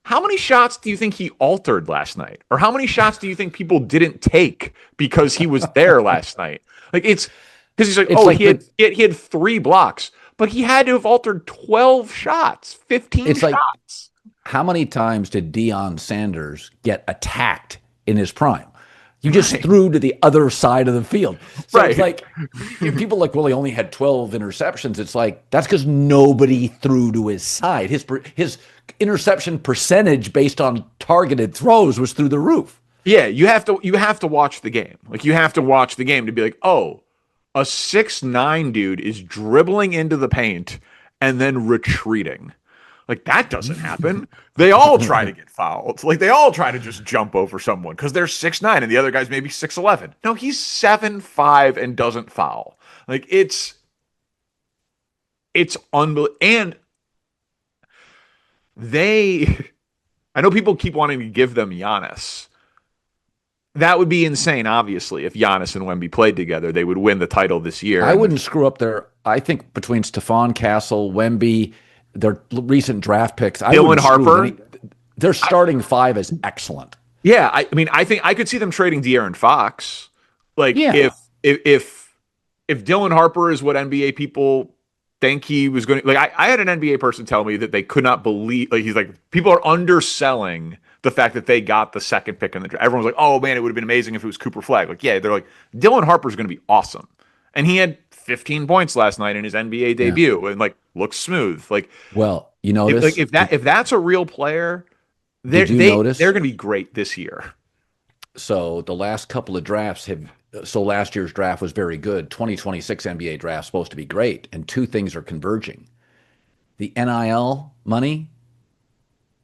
how many shots do you think he altered last night? Or how many shots do you think people didn't take because he was there last night? Like, it's because he's like, It's oh, like he had 3 blocks, but he had to have altered 12 shots, 15 It's like, shots. how many times did Deion Sanders get attacked in his prime? You just threw to the other side of the field. So Right. it's like, people are like, well, he only had 12 interceptions. It's like, that's because nobody threw to his side. His interception percentage based on targeted throws was through the roof. Yeah, you have to watch the game. Like, you have to watch the game to be like, oh, a 6'9" dude is dribbling into the paint and then retreating. Like, that doesn't happen. They all try to get fouled. Like, they all try to just jump over someone because they're 6'9" and the other guy's maybe 6'11". No, he's 7'5" and doesn't foul. Like, it's unbelievable. And I know people keep wanting to give them Giannis. That would be insane, obviously, if Giannis and Wemby played together. They would win the title this year. I wouldn't screw up I think between Stephon Castle, Wemby, their recent draft picks, Dylan Harper. Their starting 5 is excellent. Yeah, I mean, I think I could see them trading De'Aaron Fox. Like, Yeah. if Dylan Harper is what NBA people think he was going to, like, I had an NBA person tell me that they could not believe, like, he's like, people are underselling the fact that they got the second pick in the draft. Everyone's like, oh man, it would have been amazing if it was Cooper Flag. Like, yeah, they're like, Dylan Harper's going to be awesome, and he had 15 points last night in his NBA debut, and like, looks smooth. Like, well, you notice if that's a real player, they're going to be great this year. So the last couple of drafts last year's draft was very good. 2026 NBA draft is supposed to be great, and 2 things are converging. The NIL money,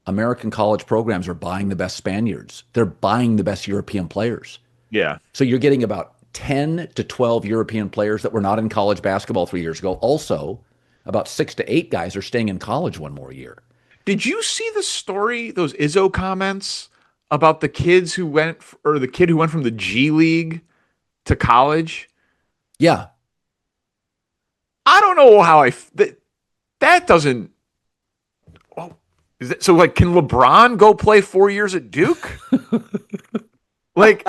American college programs are buying the best Spaniards. They're buying the best European players. Yeah. So you're getting about 10 to 12 European players that were not in college basketball 3 years ago. Also, about 6 to 8 guys are staying in college 1 more year. Did you see the story, those Izzo comments about the kid who went from the G League to college? Yeah. I don't know how that doesn't. Oh, so like, can LeBron go play 4 years at Duke? Like,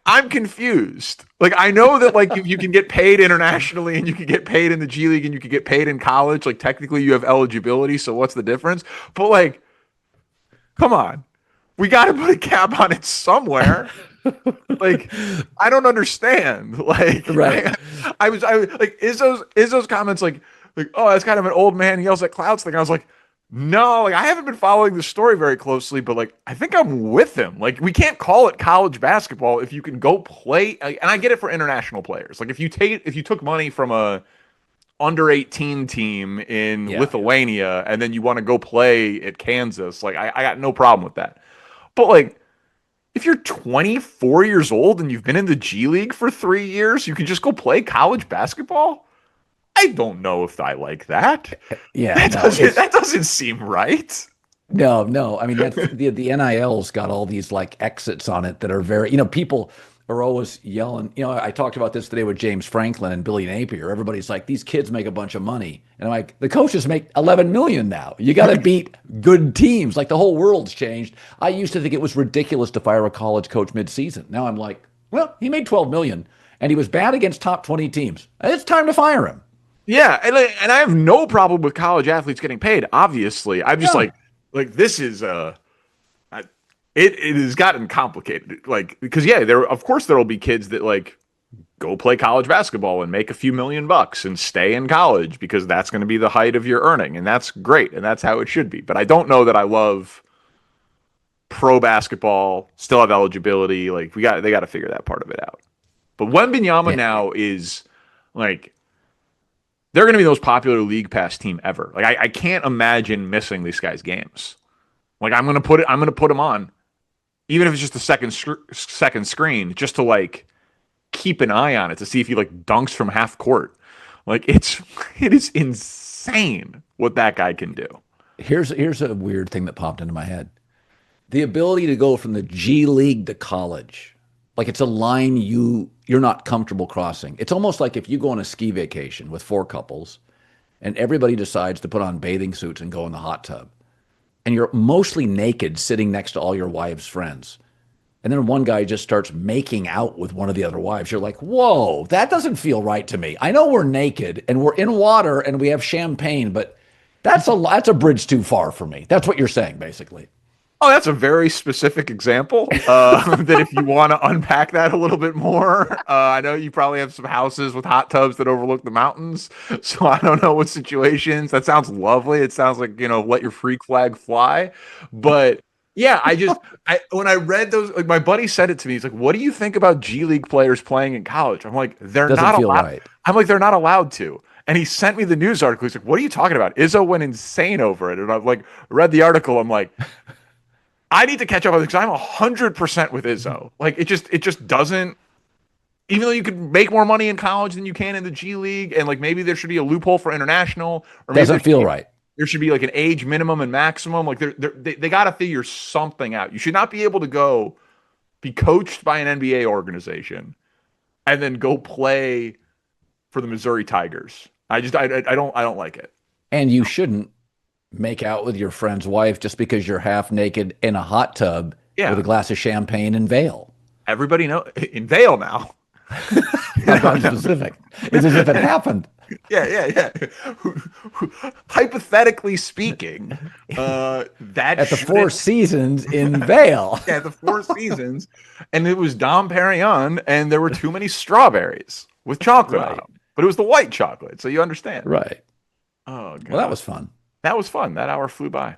I'm confused. Like, I know that, like, you can get paid internationally and you can get paid in the G League and you can get paid in college. Like, technically you have eligibility. So what's the difference? But like, come on, we got to put a cap on it somewhere. Like, I don't understand. Like, Right. I was like, Izzo's comments like, oh, that's kind of an old man yells at clouds thing. I was like, no, like, I haven't been following the story very closely, but like, I think I'm with him. Like, we can't call it college basketball if you can go play. And I get it for international players. Like, if you took money from a under 18 team in Lithuania and then you want to go play at Kansas, like, I got no problem with that. But like, if you're 24 years old and you've been in the G League for 3 years, you can just go play college basketball? I don't know if I like that. Yeah. That doesn't seem right. No. I mean, that's the NIL's got all these like exits on it that are very, people are always yelling. I talked about this today with James Franklin and Billy Napier. Everybody's like, these kids make a bunch of money. And I'm like, the coaches make 11 million now. You got to beat good teams. Like, the whole world's changed. I used to think it was ridiculous to fire a college coach midseason. Now I'm like, well, he made 12 million and he was bad against top 20 teams. It's time to fire him. Yeah, and I have no problem with college athletes getting paid. Obviously, I'm just like, Like this is it has gotten complicated. Like because yeah, there of course there will be kids that like go play college basketball and make a few $1,000,000 and stay in college because that's going to be the height of your earning, and that's great, and that's how it should be. But I don't know that I love pro basketball, still have eligibility. Like they got to figure that part of it out. But Wembanyama now is like they're going to be the most popular league pass team ever. Like I can't imagine missing these guys' games. Like I'm going to put them on, even if it's just the second screen, just to like keep an eye on it to see if he like dunks from half court. Like it is insane what that guy can do. Here's a weird thing that popped into my head. The ability to go from the G League to college. Like it's a line you're not comfortable crossing. It's almost like if you go on a ski vacation with 4 couples and everybody decides to put on bathing suits and go in the hot tub. And you're mostly naked sitting next to all your wives' friends. And then one guy just starts making out with one of the other wives. You're like, whoa, that doesn't feel right to me. I know we're naked and we're in water and we have champagne, but that's a bridge too far for me. That's what you're saying, basically. Oh, that's a very specific example. That if you want to unpack that a little bit more, I know you probably have some houses with hot tubs that overlook the mountains. So I don't know what situations. That sounds lovely. It sounds like, let your freak flag fly. But yeah, when I read those, like my buddy said it to me. He's like, "What do you think about G League players playing in college?" I'm like, "They're Doesn't not feel allowed." right. I'm like, "They're not allowed to." And he sent me the news article. He's like, "What are you talking about?" Izzo went insane over it, and I've like read the article. I'm like, I need to catch up on this because I'm 100% with Izzo. Like it just doesn't. Even though you could make more money in college than you can in the G League, and like maybe there should be a loophole for international, or maybe Doesn't feel right. There should be like an age minimum and maximum. Like they got to figure something out. You should not be able to be coached by an NBA organization and then go play for the Missouri Tigers. I don't like it. And you shouldn't make out with your friend's wife just because you're half naked in a hot tub with a glass of champagne in Vail. Everybody know in Vail now. Not specific. It's as if it happened. Yeah. Hypothetically speaking, that at the Four Seasons in Vail. Yeah, the Four Seasons, and it was Dom Perignon, and there were too many strawberries with chocolate on them, but it was the white chocolate, so you understand, right? Oh, God. Well, that was fun. That was fun. That hour flew by.